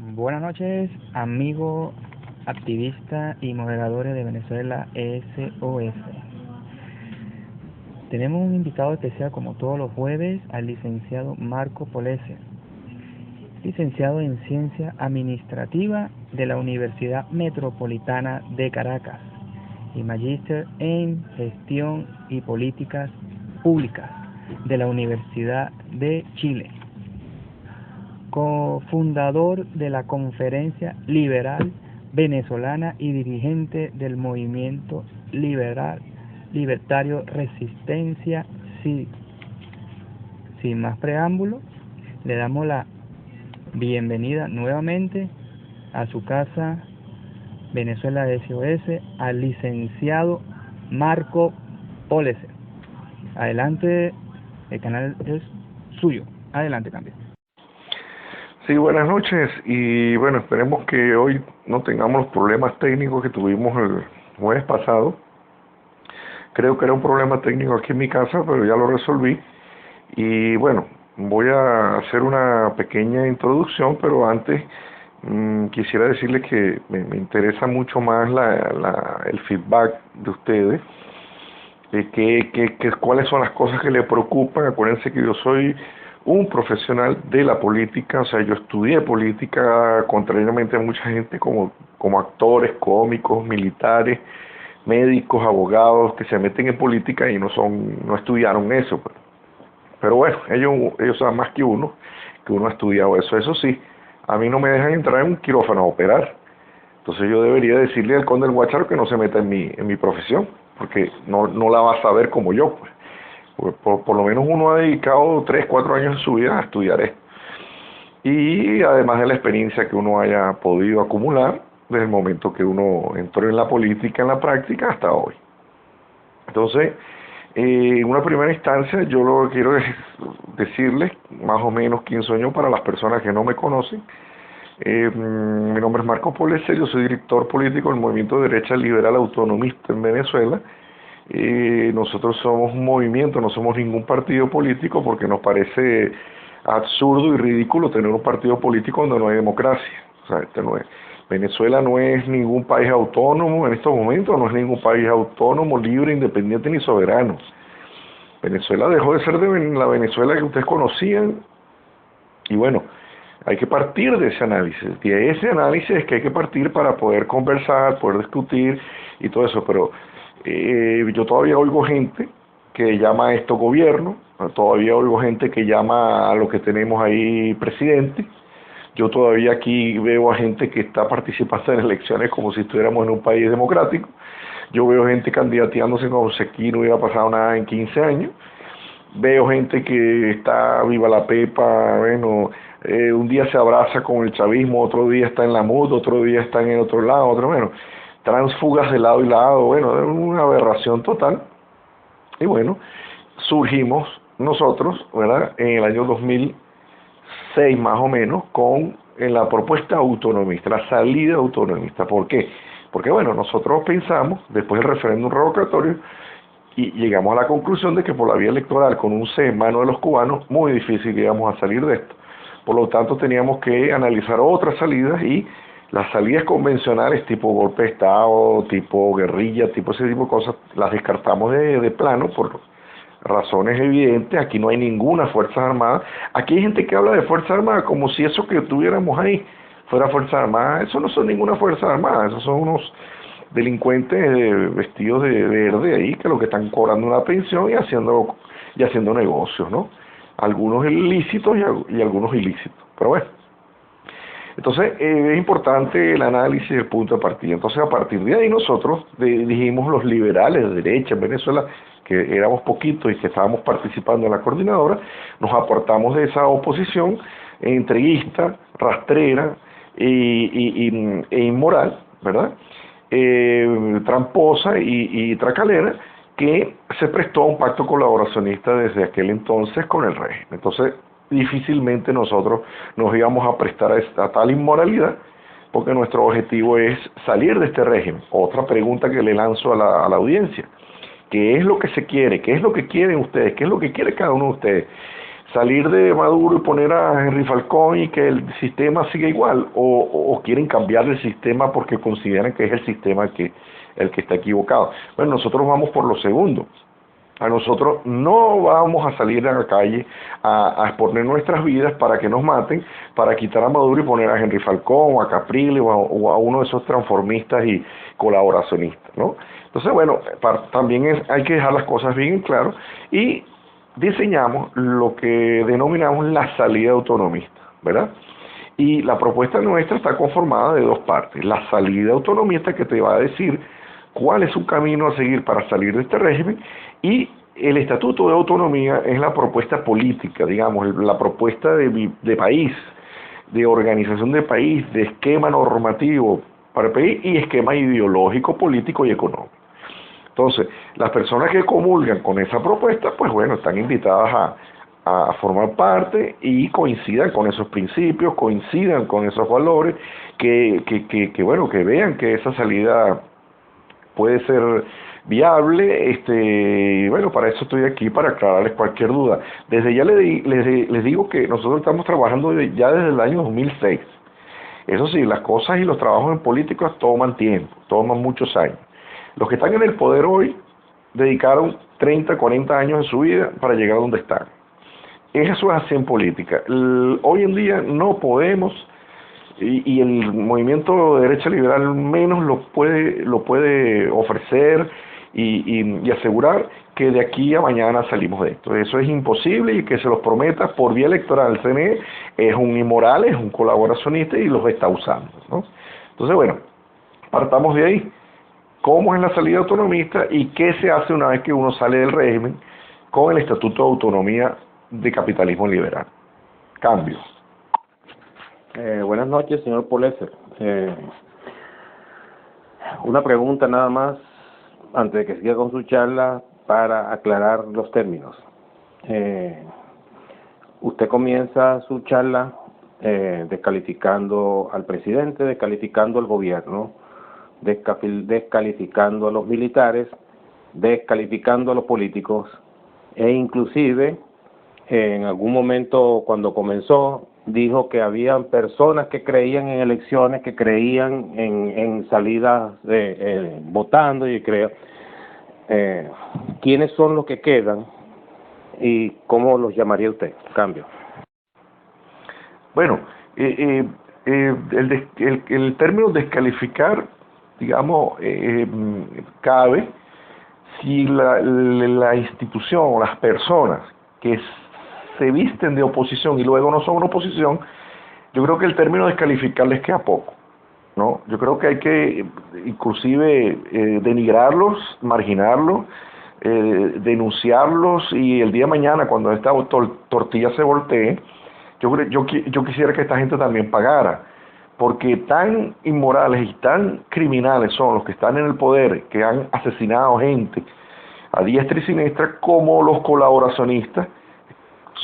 Buenas noches, amigo activista y moderadores de Venezuela SOS. Tenemos un invitado especial como todos los jueves al licenciado Marco Polese, licenciado en Ciencia Administrativa de la Universidad Metropolitana de Caracas y magíster en Gestión y Políticas Públicas de la Universidad de Chile, cofundador de la Conferencia Liberal Venezolana y dirigente del movimiento libertario Resistencia Cívica. Sin más preámbulos, le damos la bienvenida nuevamente a su casa Venezuela SOS al licenciado Marco Polese. Adelante, el canal es suyo. Adelante, cambio. Sí, buenas noches y bueno, esperemos que hoy no tengamos los problemas técnicos que tuvimos el jueves pasado. Creo que era un problema técnico aquí en mi casa, pero ya lo resolví. Y bueno, voy a hacer una pequeña introducción, pero antes quisiera decirles que me interesa mucho más el feedback de ustedes, de cuáles son las cosas que les preocupan. Acuérdense que yo soy un profesional de la política, o sea, yo estudié política, contrariamente a mucha gente como actores, cómicos, militares, médicos, abogados que se meten en política y no estudiaron eso. Pero bueno, ellos saben más que uno ha estudiado eso. Eso sí, a mí no me dejan entrar en un quirófano a operar. Entonces yo debería decirle al conde del Guácharo que no se meta en mi profesión, porque no la va a saber como yo, pues. Por lo menos uno ha dedicado 3, 4 años de su vida a estudiar esto. Y además de la experiencia que uno haya podido acumular desde el momento que uno entró en la política, en la práctica, hasta hoy. Entonces, en una primera instancia, yo lo que quiero es decirles más o menos quién soy yo para las personas que no me conocen. Mi nombre es Marco Polese, yo soy director político del Movimiento de Derecha Liberal Autonomista en Venezuela. Nosotros somos un movimiento, no somos ningún partido político, porque nos parece absurdo y ridículo tener un partido político donde no hay democracia. O sea, Venezuela no es ningún país autónomo en estos momentos, no es ningún país autónomo, libre, independiente ni soberano. Venezuela dejó de ser la Venezuela que ustedes conocían, y bueno, hay que partir de ese análisis. Y de ese análisis es que hay que partir para poder conversar, poder discutir y todo eso. Pero yo todavía oigo gente que llama a esto gobierno, todavía oigo gente que llama a lo que tenemos ahí presidente. Yo todavía aquí veo a gente que está participando en elecciones como si estuviéramos en un país democrático. Yo veo gente candidateándose como si aquí no hubiera pasado nada en 15 años. Veo gente que está viva la pepa, bueno, un día se abraza con el chavismo, otro día está en la MUD, otro día está en el otro lado, bueno, transfugas de lado y lado, bueno, es una aberración total. Y bueno, surgimos nosotros, ¿verdad?, en el año 2006 más o menos, en la propuesta autonomista, la salida autonomista. ¿Por qué? Porque bueno, nosotros pensamos, después del referéndum revocatorio, y llegamos a la conclusión de que por la vía electoral, con un sí en mano de los cubanos, muy difícil que íbamos a salir de esto. Por lo tanto, teníamos que analizar otras salidas, y las salidas convencionales, tipo golpe de Estado, tipo guerrilla, tipo ese tipo de cosas, las descartamos de plano por razones evidentes. Aquí no hay ninguna Fuerzas Armadas. Aquí hay gente que habla de Fuerzas Armadas como si eso que tuviéramos ahí fuera Fuerzas Armadas. Eso no son ninguna Fuerza Armada, esos son unos delincuentes vestidos de verde ahí, que lo que están cobrando una pensión y haciendo negocios, ¿no? Algunos ilícitos y algunos ilícitos. Pero bueno, entonces es importante el análisis del punto de partida. Entonces, a partir de ahí nosotros dijimos, los liberales de derecha en Venezuela, que éramos poquitos y que estábamos participando en la coordinadora, nos apartamos de esa oposición entreguista, rastrera e inmoral, ¿verdad?, tramposa y tracalera, que se prestó a un pacto colaboracionista desde aquel entonces con el régimen. Entonces, difícilmente nosotros nos íbamos a prestar a tal inmoralidad, porque nuestro objetivo es salir de este régimen. Otra pregunta que le lanzo a la audiencia: ¿qué es lo que se quiere? ¿Qué es lo que quieren ustedes? ¿Qué es lo que quiere cada uno de ustedes? salir de Maduro y poner a Henry Falcón y que el sistema siga igual, o quieren cambiar el sistema porque consideran que es el sistema el que está equivocado. Bueno, nosotros vamos por lo segundo. A nosotros no vamos a salir a la calle a exponer nuestras vidas para que nos maten, para quitar a Maduro y poner a Henry Falcón o a Capriles o a uno de esos transformistas y colaboracionistas, ¿no? Entonces, bueno, también hay que dejar las cosas bien en claro y diseñamos lo que denominamos la salida autonomista, ¿verdad? Y la propuesta nuestra está conformada de dos partes. La salida autonomista, que te va a decir cuál es su camino a seguir para salir de este régimen, y el Estatuto de Autonomía es la propuesta política, digamos, la propuesta de país, de organización de país, de esquema normativo para el país y esquema ideológico, político y económico. Entonces, las personas que comulgan con esa propuesta, pues bueno, están invitadas a formar parte y coincidan con esos principios, coincidan con esos valores, bueno, que vean que esa salida puede ser viable. Bueno, para eso estoy aquí, para aclararles cualquier duda. Desde ya les digo que nosotros estamos trabajando ya desde el año 2006. Eso sí, las cosas y los trabajos en políticos toman tiempo, toman muchos años. Los que están en el poder hoy dedicaron 30, 40 años de su vida para llegar a donde están. Eso es así en política. Hoy en día no podemos, y el movimiento de derecha liberal menos lo puede ofrecer y asegurar que de aquí a mañana salimos de esto. Eso es imposible, y que se los prometa por vía electoral el CNE es un inmoral, es un colaboracionista y los está usando, ¿no? Entonces, bueno, partamos de ahí. ¿Cómo es la salida autonomista y qué se hace una vez que uno sale del régimen con el Estatuto de Autonomía de Capitalismo Liberal? Cambio. Buenas noches, señor Polesser. Una pregunta nada más, antes de que siga con su charla, para aclarar los términos. Usted comienza su charla descalificando al presidente, descalificando al gobierno, descalificando a los militares, descalificando a los políticos, e inclusive en algún momento cuando comenzó dijo que habían personas que creían en elecciones, que creían en salidas votando, y ¿quiénes son los que quedan y cómo los llamaría usted? Cambio. Bueno, el término descalificar, digamos, cabe si la institución o las personas que se visten de oposición y luego no son una oposición. Yo creo que el término descalificar les queda poco, ¿no? Yo creo que hay que inclusive denigrarlos, marginarlos, denunciarlos, y el día de mañana, cuando esta tortilla se voltee, yo quisiera que esta gente también pagara, porque tan inmorales y tan criminales son los que están en el poder, que han asesinado gente a diestra y siniestra, como los colaboracionistas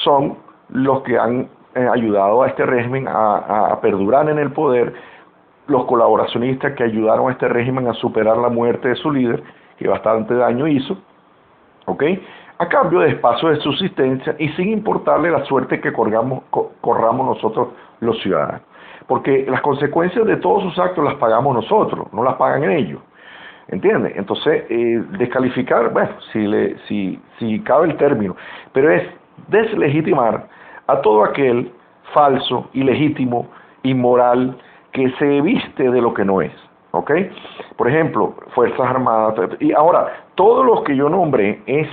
son los que han ayudado a este régimen a perdurar en el poder, los colaboracionistas que ayudaron a este régimen a superar la muerte de su líder, que bastante daño hizo, ¿ok?, a cambio de espacio de subsistencia y sin importarle la suerte que corramos nosotros los ciudadanos. Porque las consecuencias de todos sus actos las pagamos nosotros, no las pagan ellos. ¿Entiendes? Entonces, descalificar, bueno, si cabe el término, pero es deslegitimar a todo aquel falso, ilegítimo, inmoral, que se viste de lo que no es, ¿ok? Por ejemplo, Fuerzas Armadas, y ahora, todos los que yo nombré es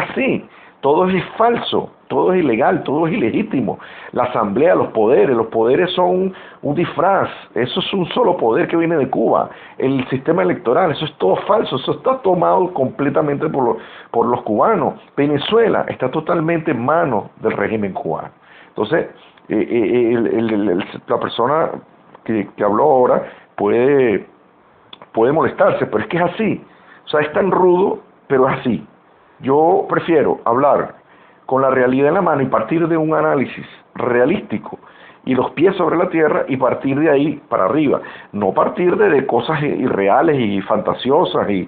así, todo es falso, todo es ilegal, todo es ilegítimo. La asamblea, los poderes son un disfraz, eso es un solo poder que viene de Cuba. El sistema electoral, eso es todo falso, eso está tomado completamente por los cubanos. Venezuela está totalmente en manos del régimen cubano. Entonces, la persona que habló ahora puede molestarse, pero es que es así. O sea, es tan rudo, pero es así. Yo prefiero hablar con la realidad en la mano y partir de un análisis realístico y los pies sobre la tierra y partir de ahí para arriba, no partir de cosas irreales y fantasiosas y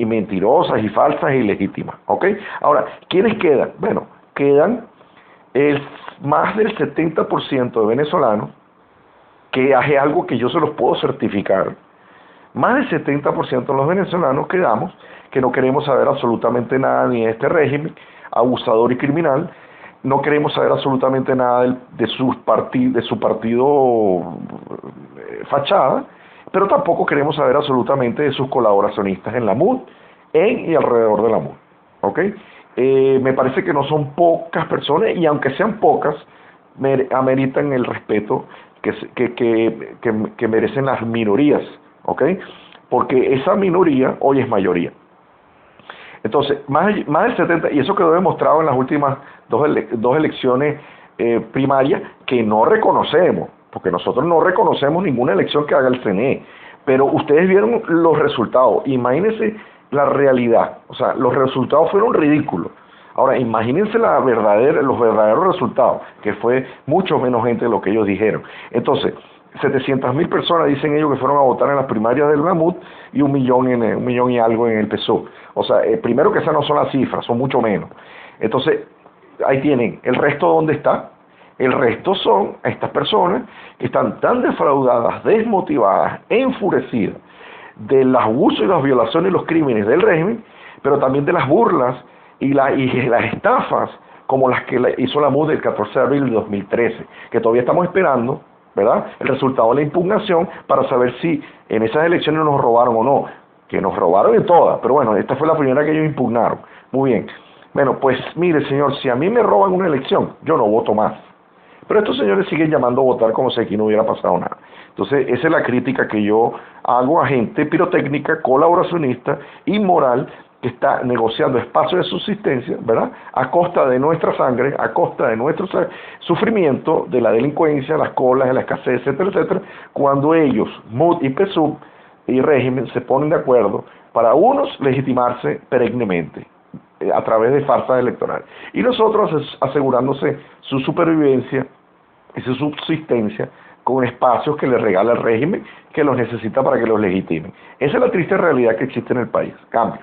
mentirosas y falsas y ilegítimas, ¿ok? Ahora, ¿quiénes quedan? Bueno, quedan más del 70% de venezolanos, que es algo que yo se los puedo certificar. Más del 70% de los venezolanos quedamos que no queremos saber absolutamente nada ni de este régimen abusador y criminal, no queremos saber absolutamente nada de su partido fachada, pero tampoco queremos saber absolutamente de sus colaboracionistas en la MUD, en y alrededor de la MUD. ¿Ok? Me parece que no son pocas personas, y aunque sean pocas, ameritan el respeto que merecen las minorías, ¿ok? Porque esa minoría hoy es mayoría. Entonces, más del 70%, y eso quedó demostrado en las últimas dos elecciones primarias, que no reconocemos, porque nosotros no reconocemos ninguna elección que haga el CNE, pero ustedes vieron los resultados. Imagínense la realidad, o sea, los resultados fueron ridículos. Ahora, imagínense los verdaderos resultados, que fue mucho menos gente de lo que ellos dijeron. Entonces, 700.000 personas dicen ellos que fueron a votar en las primarias del MUD, y 1.000.000 y algo en el PSUV. O sea, primero que esas no son las cifras, son mucho menos. Entonces, ahí tienen, ¿el resto dónde está? El resto son estas personas que están tan defraudadas, desmotivadas, enfurecidas del abuso y las violaciones y los crímenes del régimen, pero también de las burlas y las estafas como las que hizo la MUD el 14 de abril de 2013, que todavía estamos esperando, ¿verdad?, el resultado de la impugnación para saber si en esas elecciones nos robaron o no, que nos robaron en todas, pero bueno, esta fue la primera que ellos impugnaron. Muy bien. Bueno, pues mire, señor, si a mí me roban una elección, yo no voto más. Pero estos señores siguen llamando a votar como si aquí no hubiera pasado nada. Entonces, esa es la crítica que yo hago a gente pirotécnica, colaboracionista, inmoral, que está negociando espacio de subsistencia, ¿verdad?, a costa de nuestra sangre, a costa de nuestro sufrimiento, de la delincuencia, las colas, de la escasez, etcétera, etcétera, cuando ellos, MUD y PSUV y régimen, se ponen de acuerdo para unos legitimarse perennemente a través de farsas electorales, y nosotros asegurándose su supervivencia y su subsistencia con espacios que le regala el régimen, que los necesita para que los legitimen. Esa es la triste realidad que existe en el país. Cambio.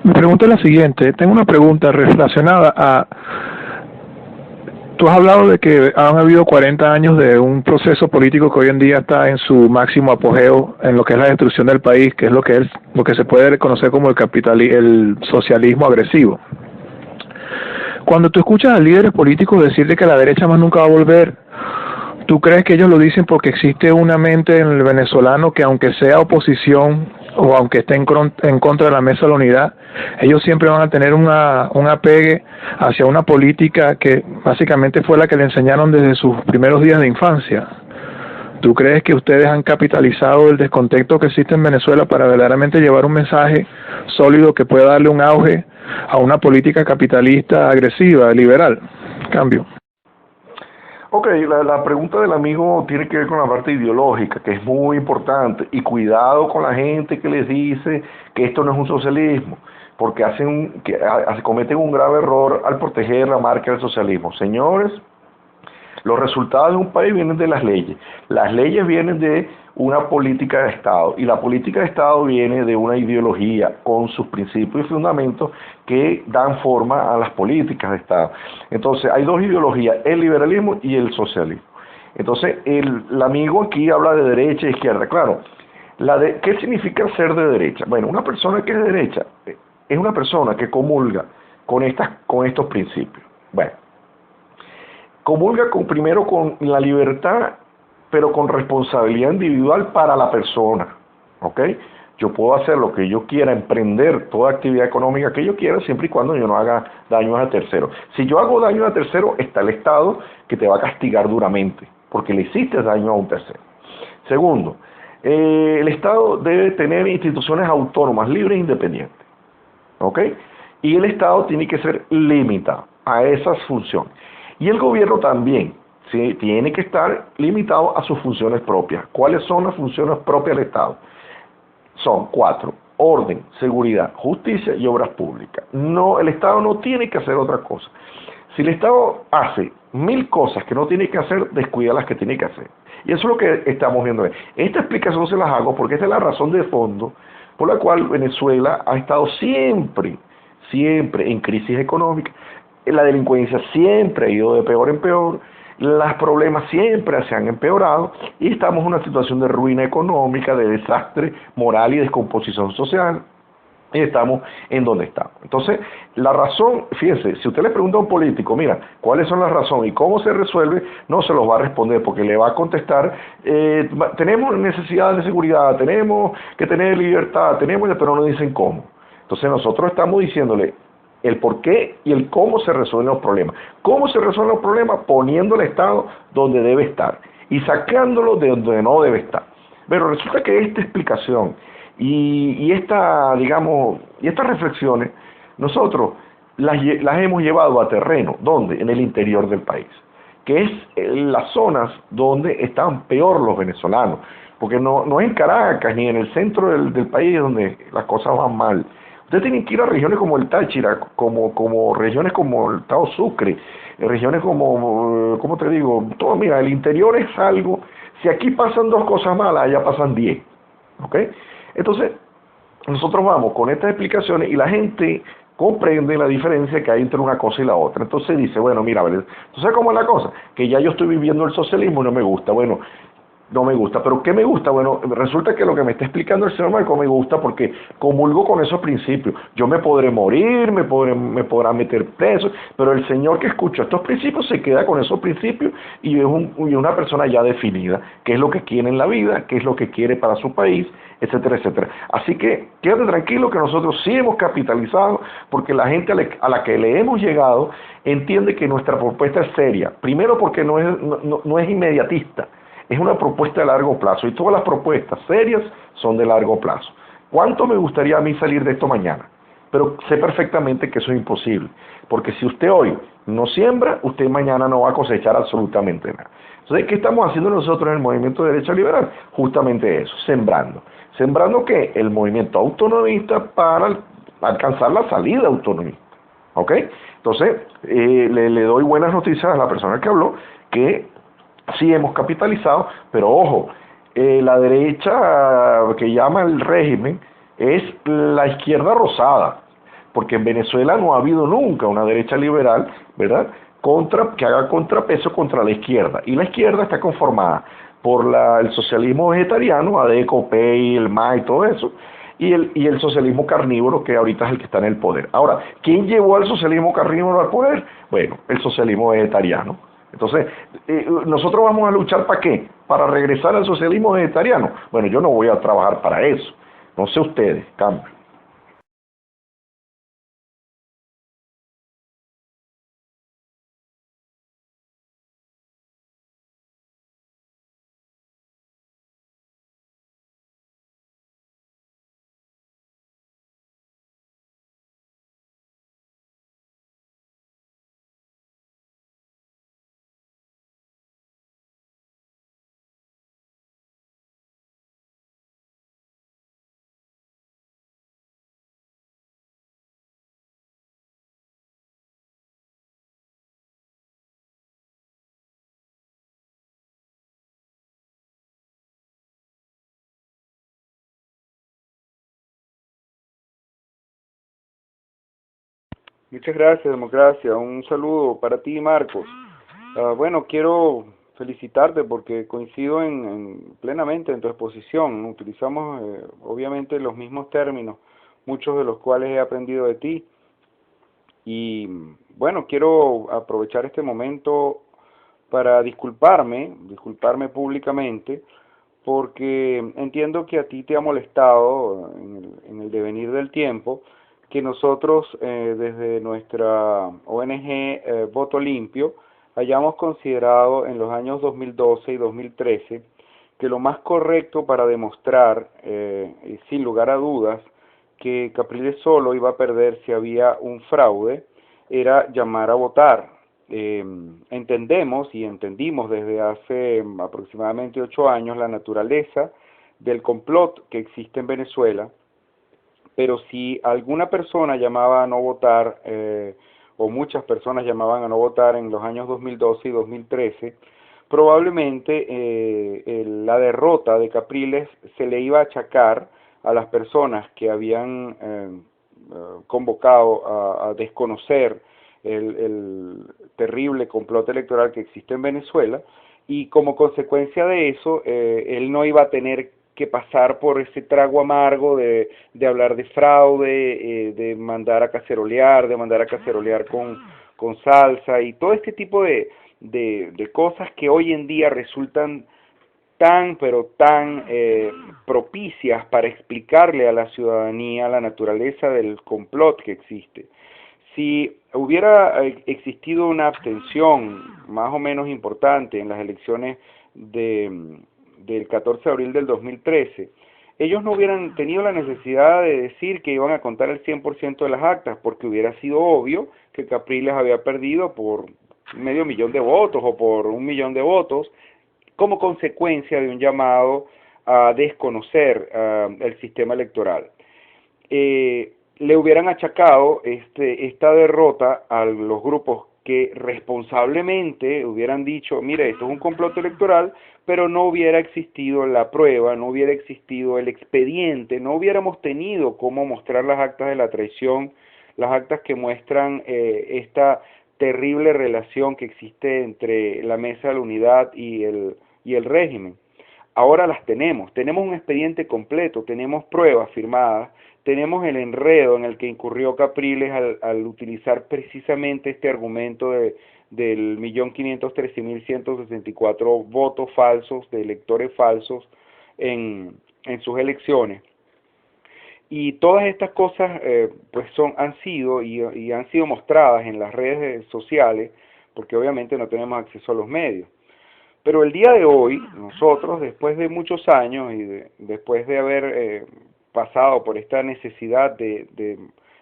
Mi pregunta es la siguiente. Tengo una pregunta relacionada a... Tú has hablado de que han habido 40 años de un proceso político que hoy en día está en su máximo apogeo en lo que es la destrucción del país, que es lo que se puede reconocer como el socialismo agresivo. Cuando tú escuchas a líderes políticos decirle que la derecha más nunca va a volver, ¿tú crees que ellos lo dicen porque existe una mente en el venezolano que, aunque sea oposición o aunque esté en contra de la mesa de la unidad, ellos siempre van a tener un apegue hacia una política que básicamente fue la que le enseñaron desde sus primeros días de infancia? ¿Tú crees que ustedes han capitalizado el descontento que existe en Venezuela para verdaderamente llevar un mensaje sólido que pueda darle un auge a una política capitalista agresiva, liberal? Cambio. Ok, la pregunta del amigo tiene que ver con la parte ideológica, que es muy importante, y cuidado con la gente que les dice que esto no es un socialismo, porque cometen un grave error al proteger la marca del socialismo. Señores, los resultados de un país vienen de las leyes vienen de una política de Estado, y la política de Estado viene de una ideología con sus principios y fundamentos que dan forma a las políticas de Estado. Entonces, hay dos ideologías, el liberalismo y el socialismo. Entonces, el amigo aquí habla de derecha e izquierda. Claro, ¿qué significa ser de derecha? Bueno, una persona que es de derecha es una persona que comulga con estos principios. Bueno, comulga primero con la libertad, pero con responsabilidad individual para la persona, ¿ok? Yo puedo hacer lo que yo quiera, emprender toda actividad económica que yo quiera, siempre y cuando yo no haga daños a terceros. Si yo hago daño a terceros, está el Estado que te va a castigar duramente, porque le hiciste daño a un tercero. Segundo, el Estado debe tener instituciones autónomas, libres e independientes, ¿ok? Y el Estado tiene que ser limitado a esas funciones. Y el gobierno también, ¿sí? Tiene que estar limitado a sus funciones propias. ¿Cuáles son las funciones propias del Estado? Son 4: orden, seguridad, justicia y obras públicas. No, el Estado no tiene que hacer otra cosa. Si el Estado hace 1000 cosas que no tiene que hacer, descuida las que tiene que hacer. Y eso es lo que estamos viendo. Esta explicación se las hago porque esta es la razón de fondo por la cual Venezuela ha estado siempre en crisis económica. La delincuencia siempre ha ido de peor en peor, los problemas siempre se han empeorado y estamos en una situación de ruina económica, de desastre moral y descomposición social. Y estamos en donde estamos. Entonces, la razón, fíjense, si usted le pregunta a un político, mira, ¿cuáles son las razones y cómo se resuelve? No se los va a responder porque le va a contestar, tenemos necesidad de seguridad, tenemos que tener libertad, pero no dicen cómo. Entonces nosotros estamos diciéndole el por qué y el cómo se resuelven los problemas. ¿Cómo se resuelven los problemas? Poniendo el Estado donde debe estar y sacándolo de donde no debe estar. Pero resulta que esta explicación y estas reflexiones, nosotros las hemos llevado a terreno, ¿dónde? En el interior del país, que es en las zonas donde están peor los venezolanos, porque no es en Caracas ni en el centro del país donde las cosas van mal. Ustedes tienen que ir a regiones como el Táchira, como regiones como el estado Sucre, regiones como, ¿cómo te digo? Todo, mira, el interior es algo, si aquí pasan 2 cosas malas, allá pasan 10, ¿ok? Entonces, nosotros vamos con estas explicaciones y la gente comprende la diferencia que hay entre una cosa y la otra. Entonces dice, bueno, mira, ¿tú sabes cómo es la cosa? Que ya yo estoy viviendo el socialismo y no me gusta. Bueno, no me gusta. ¿Pero qué me gusta? Bueno, resulta que lo que me está explicando el señor Marco me gusta porque comulgo con esos principios. Yo me podré morir, me podrá meter preso, pero el señor que escucha estos principios se queda con esos principios y es una persona ya definida, qué es lo que quiere en la vida, qué es lo que quiere para su país, etcétera, etcétera. Así que quédate tranquilo que nosotros sí hemos capitalizado porque la gente a la que le hemos llegado entiende que nuestra propuesta es seria. Primero porque no es inmediatista. Es una propuesta de largo plazo y todas las propuestas serias son de largo plazo. ¿Cuánto me gustaría a mí salir de esto mañana? Pero sé perfectamente que eso es imposible, porque si usted hoy no siembra, usted mañana no va a cosechar absolutamente nada. Entonces, ¿qué estamos haciendo nosotros en el movimiento de derecha liberal? Justamente eso, sembrando. ¿Sembrando qué? El movimiento autonomista para alcanzar la salida autonomista. ¿Ok? Entonces, le doy buenas noticias a la persona que habló, que sí hemos capitalizado, pero ojo, la derecha que llama el régimen es la izquierda rosada, porque en Venezuela no ha habido nunca una derecha liberal, ¿verdad?, que haga contrapeso contra la izquierda, y la izquierda está conformada por el socialismo vegetariano, ADECO, PEI, el MA y todo eso, y el socialismo carnívoro, que ahorita es el que está en el poder. Ahora, ¿quién llevó al socialismo carnívoro al poder? Bueno, el socialismo vegetariano. Entonces, nosotros vamos a luchar ¿para qué? ¿Para regresar al socialismo vegetariano? Bueno, yo no voy a trabajar para eso. No sé ustedes, cambio. Muchas gracias, Democracia. Un saludo para ti, Marcos. Bueno, quiero felicitarte porque coincido plenamente en tu exposición. Utilizamos obviamente los mismos términos, muchos de los cuales he aprendido de ti. Y bueno, quiero aprovechar este momento para disculparme públicamente, porque entiendo que a ti te ha molestado en el devenir del tiempo que nosotros desde nuestra ONG Voto Limpio hayamos considerado en los años 2012 y 2013 que lo más correcto para demostrar, sin lugar a dudas, que Capriles solo iba a perder si había un fraude, era llamar a votar. Entendemos y entendimos desde hace aproximadamente 8 años la naturaleza del complot que existe en Venezuela, pero si alguna persona llamaba a no votar, o muchas personas llamaban a no votar en los años 2012 y 2013, probablemente la derrota de Capriles se le iba a achacar a las personas que habían convocado a desconocer el terrible complot electoral que existe en Venezuela, y como consecuencia de eso, él no iba a tener que pasar por ese trago amargo de hablar de fraude, de mandar a cacerolear, con salsa y todo este tipo de cosas que hoy en día resultan tan, pero tan propicias para explicarle a la ciudadanía la naturaleza del complot que existe. Si hubiera existido una abstención más o menos importante en las elecciones del 14 de abril del 2013, ellos no hubieran tenido la necesidad de decir que iban a contar el 100% de las actas, porque hubiera sido obvio que Capriles había perdido por 500,000 de votos o por 1,000,000 de votos, como consecuencia de un llamado a desconocer el sistema electoral. Le hubieran achacado esta derrota a los grupos que responsablemente hubieran dicho, mire, esto es un complot electoral, pero no hubiera existido la prueba, no hubiera existido el expediente, no hubiéramos tenido cómo mostrar las actas de la traición, las actas que muestran esta terrible relación que existe entre la Mesa de la Unidad y el régimen. Ahora las tenemos un expediente completo, tenemos pruebas firmadas, tenemos el enredo en el que incurrió Capriles al utilizar precisamente este argumento del 1.513.164 votos falsos, de electores falsos en sus elecciones. Y todas estas cosas pues han sido mostradas en las redes sociales, porque obviamente no tenemos acceso a los medios. Pero el día de hoy, nosotros, después de muchos años y después de haber pasado por esta necesidad de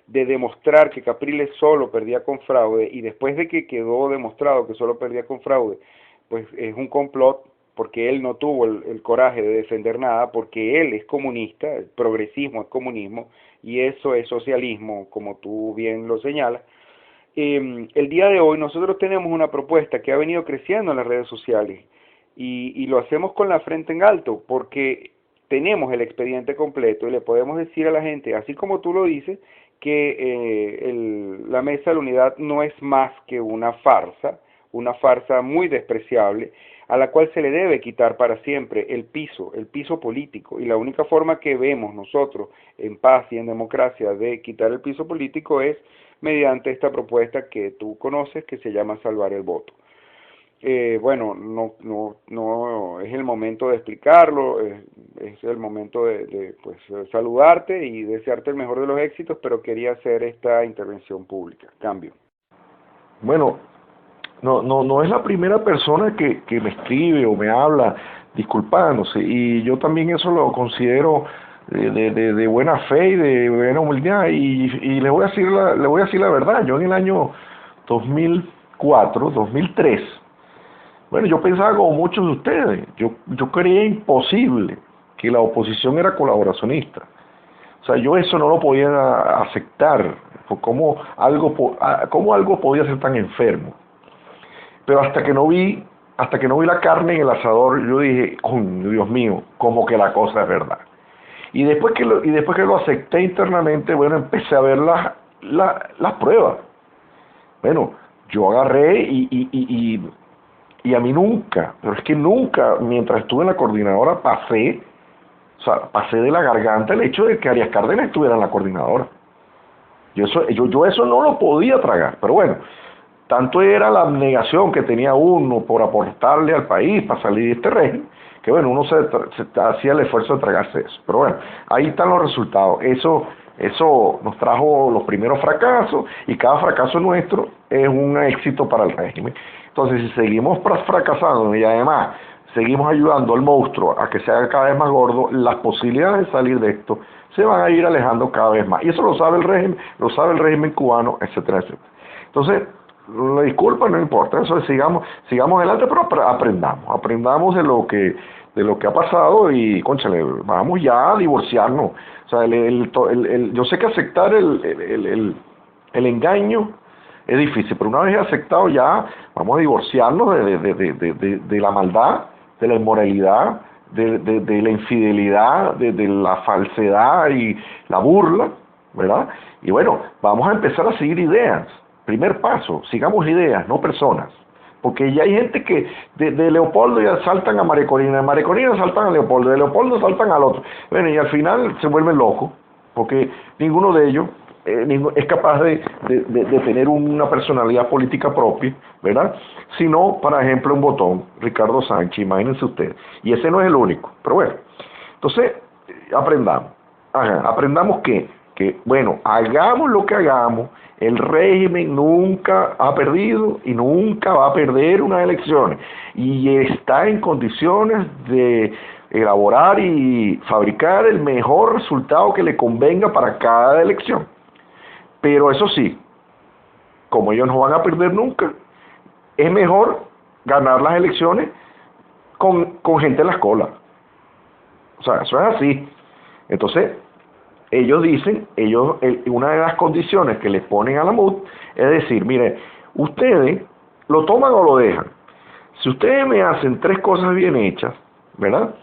demostrar que Capriles solo perdía con fraude, y después de que quedó demostrado que solo perdía con fraude, pues es un complot, porque él no tuvo el coraje de defender nada, porque él es comunista, el progresismo es comunismo, y eso es socialismo, como tú bien lo señalas. El día de hoy nosotros tenemos una propuesta que ha venido creciendo en las redes sociales, y lo hacemos con la frente en alto, porque tenemos el expediente completo y le podemos decir a la gente, así como tú lo dices, que la Mesa de la Unidad no es más que una farsa muy despreciable, a la cual se le debe quitar para siempre el piso político, y la única forma que vemos nosotros en paz y en democracia de quitar el piso político es mediante esta propuesta que tú conoces, que se llama Salvar el Voto. Bueno, no es el momento de explicarlo, es el momento de pues saludarte y desearte el mejor de los éxitos, pero quería hacer esta intervención pública. Cambio. Bueno, no es la primera persona que me escribe o me habla disculpándose, y yo también eso lo considero de buena fe y de buena humildad, y le voy a decir la verdad. Yo en el año 2003, bueno, yo pensaba como muchos de ustedes, yo creía imposible que la oposición era colaboracionista. O sea, yo eso no lo podía aceptar, cómo algo podía ser tan enfermo. Pero hasta que no vi la carne en el asador, yo dije, oh, Dios mío, como que la cosa es verdad. Y después que lo acepté internamente, bueno, empecé a ver las pruebas. Bueno, yo agarré y a mí nunca, pero es que nunca, mientras estuve en la coordinadora, pasé de la garganta el hecho de que Arias Cárdenas estuviera en la coordinadora. Yo eso no lo podía tragar, pero bueno, tanto era la abnegación que tenía uno por aportarle al país para salir de este régimen, que bueno, uno se hacía el esfuerzo de tragarse eso. Pero bueno, ahí están los resultados. Eso nos trajo los primeros fracasos y cada fracaso nuestro es un éxito para el régimen. Entonces, si seguimos fracasando y además seguimos ayudando al monstruo a que se haga cada vez más gordo, las posibilidades de salir de esto se van a ir alejando cada vez más. Y eso lo sabe el régimen cubano, etcétera, etcétera. Entonces, la disculpa no importa, eso sigamos adelante, pero aprendamos de lo que ha pasado y, cónchale, vamos ya a divorciarnos. O sea, yo sé que aceptar el engaño es difícil, pero una vez aceptado ya, vamos a divorciarnos de la maldad, de la inmoralidad, de la infidelidad, de la falsedad y la burla, ¿verdad? Y bueno, vamos a empezar a seguir ideas. Primer paso, sigamos ideas, no personas. Porque ya hay gente que de Leopoldo ya saltan a María Corina, de María Corina saltan a Leopoldo, de Leopoldo saltan al otro. Bueno, y al final se vuelven locos, porque ninguno de ellos es capaz de tener una personalidad política propia, ¿verdad? Sino, por ejemplo, un botón, Ricardo Sánchez, imagínense ustedes. Y ese no es el único, pero bueno. Entonces, aprendamos. Aprendamos que, bueno, hagamos lo que hagamos, el régimen nunca ha perdido y nunca va a perder unas elecciones y está en condiciones de elaborar y fabricar el mejor resultado que le convenga para cada elección. Pero eso sí, como ellos no van a perder nunca, es mejor ganar las elecciones con gente en las colas. O sea, eso es así. Entonces, ellos dicen, una de las condiciones que les ponen a la MUD es decir, mire, ustedes lo toman o lo dejan. Si ustedes me hacen 3 cosas bien hechas, ¿verdad?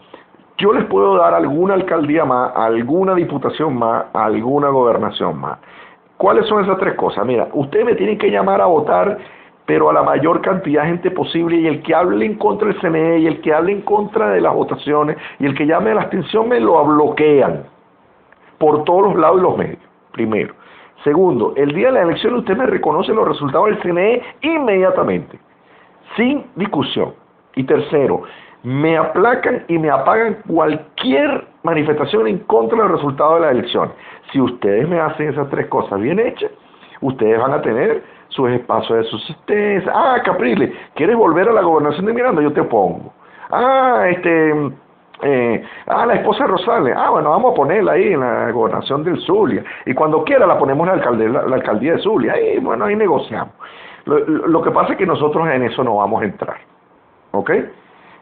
Yo les puedo dar alguna alcaldía más, alguna diputación más, alguna gobernación más. ¿Cuáles son esas 3 cosas? Mira, ustedes me tienen que llamar a votar, pero a la mayor cantidad de gente posible, y el que hable en contra del CNE, y el que hable en contra de las votaciones, y el que llame a la abstención, me lo bloquean por todos los lados y los medios, primero. Segundo, el día de la elección usted me reconoce los resultados del CNE inmediatamente, sin discusión. Y tercero, me aplacan y me apagan cualquier manifestación en contra del resultado de la elección. Si ustedes me hacen esas 3 cosas bien hechas, ustedes van a tener sus espacios de subsistencia. Capriles, ¿quieres volver a la gobernación de Miranda? Yo te pongo. La esposa de Rosales, bueno, vamos a ponerla ahí en la gobernación del Zulia, y cuando quiera la ponemos en la alcaldía de Zulia, y bueno, ahí negociamos. Lo que pasa es que nosotros en eso no vamos a entrar, ¿ok?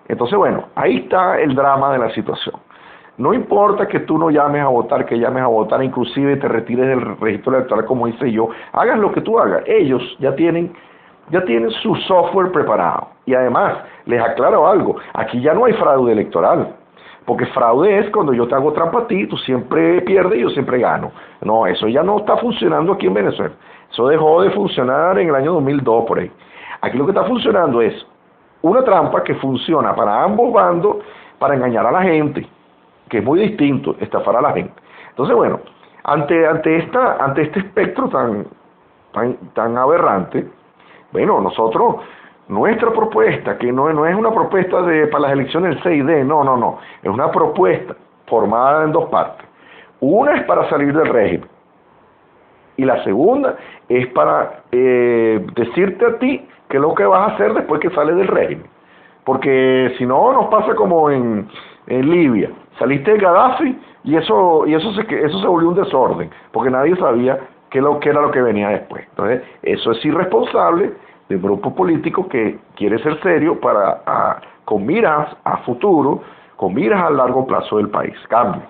Entonces, bueno, ahí está el drama de la situación. No importa que tú no llames a votar, que llames a votar, inclusive te retires del registro electoral como hice yo, hagas lo que tú hagas, ellos ya tienen su software preparado. Y además, les aclaro algo, aquí ya no hay fraude electoral. Porque fraude es cuando yo te hago trampa a ti, tú siempre pierdes y yo siempre gano. No, eso ya no está funcionando aquí en Venezuela. Eso dejó de funcionar en el año 2002 por ahí. Aquí lo que está funcionando es una trampa que funciona para ambos bandos para engañar a la gente, que es muy distinto, estafar a la gente. Entonces, bueno, ante este espectro tan aberrante, bueno, nuestra propuesta, que no es una propuesta para las elecciones del 6D, no, es una propuesta formada en 2 partes. Una es para salir del régimen, y la segunda es para decirte a ti qué es lo que vas a hacer después que sales del régimen. Porque si no, nos pasa como en Libia. Saliste de Gaddafi y eso se volvió un desorden, porque nadie sabía qué era lo que venía después. Entonces, eso es irresponsable de un grupo político que quiere ser serio con miras a futuro, con miras a largo plazo del país. Cambio.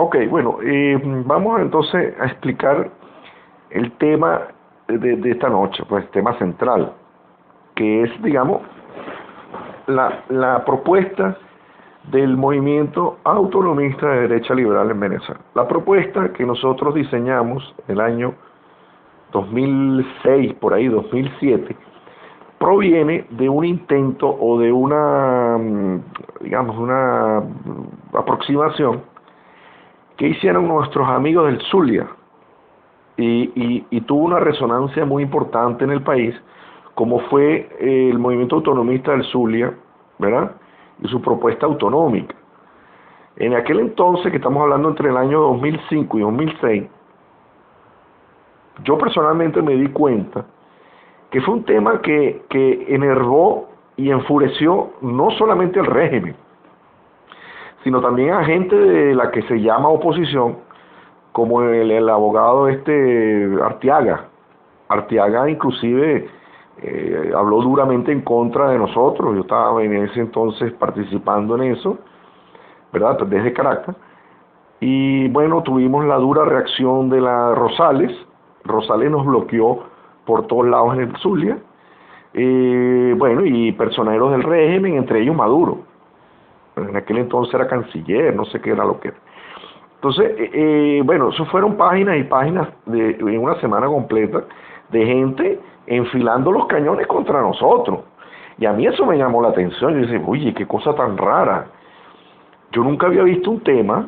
Ok, bueno, vamos entonces a explicar el tema de esta noche, pues el tema central, que es, digamos, la propuesta del movimiento autonomista de derecha liberal en Venezuela. La propuesta que nosotros diseñamos en el año 2006, por ahí, 2007, proviene de un intento o de una, digamos, una aproximación que hicieron nuestros amigos del Zulia y tuvo una resonancia muy importante en el país, como fue el movimiento autonomista del Zulia, ¿verdad? Y su propuesta autonómica. En aquel entonces, que estamos hablando entre el año 2005 y 2006, yo personalmente me di cuenta que fue un tema que enervó y enfureció no solamente al régimen, sino también a gente de la que se llama oposición, como el abogado Arteaga. Arteaga inclusive habló duramente en contra de nosotros. Yo estaba en ese entonces participando en eso, ¿verdad? Desde Caracas. Y bueno, tuvimos la dura reacción de la Rosales. Rosales nos bloqueó por todos lados en el Zulia. Bueno, y personeros del régimen, entre ellos Maduro. En aquel entonces era canciller, no sé qué era lo que era. Entonces, bueno, eso fueron páginas y páginas en una semana completa de gente enfilando los cañones contra nosotros. Y a mí eso me llamó la atención. Yo dije, oye, qué cosa tan rara. Yo nunca había visto un tema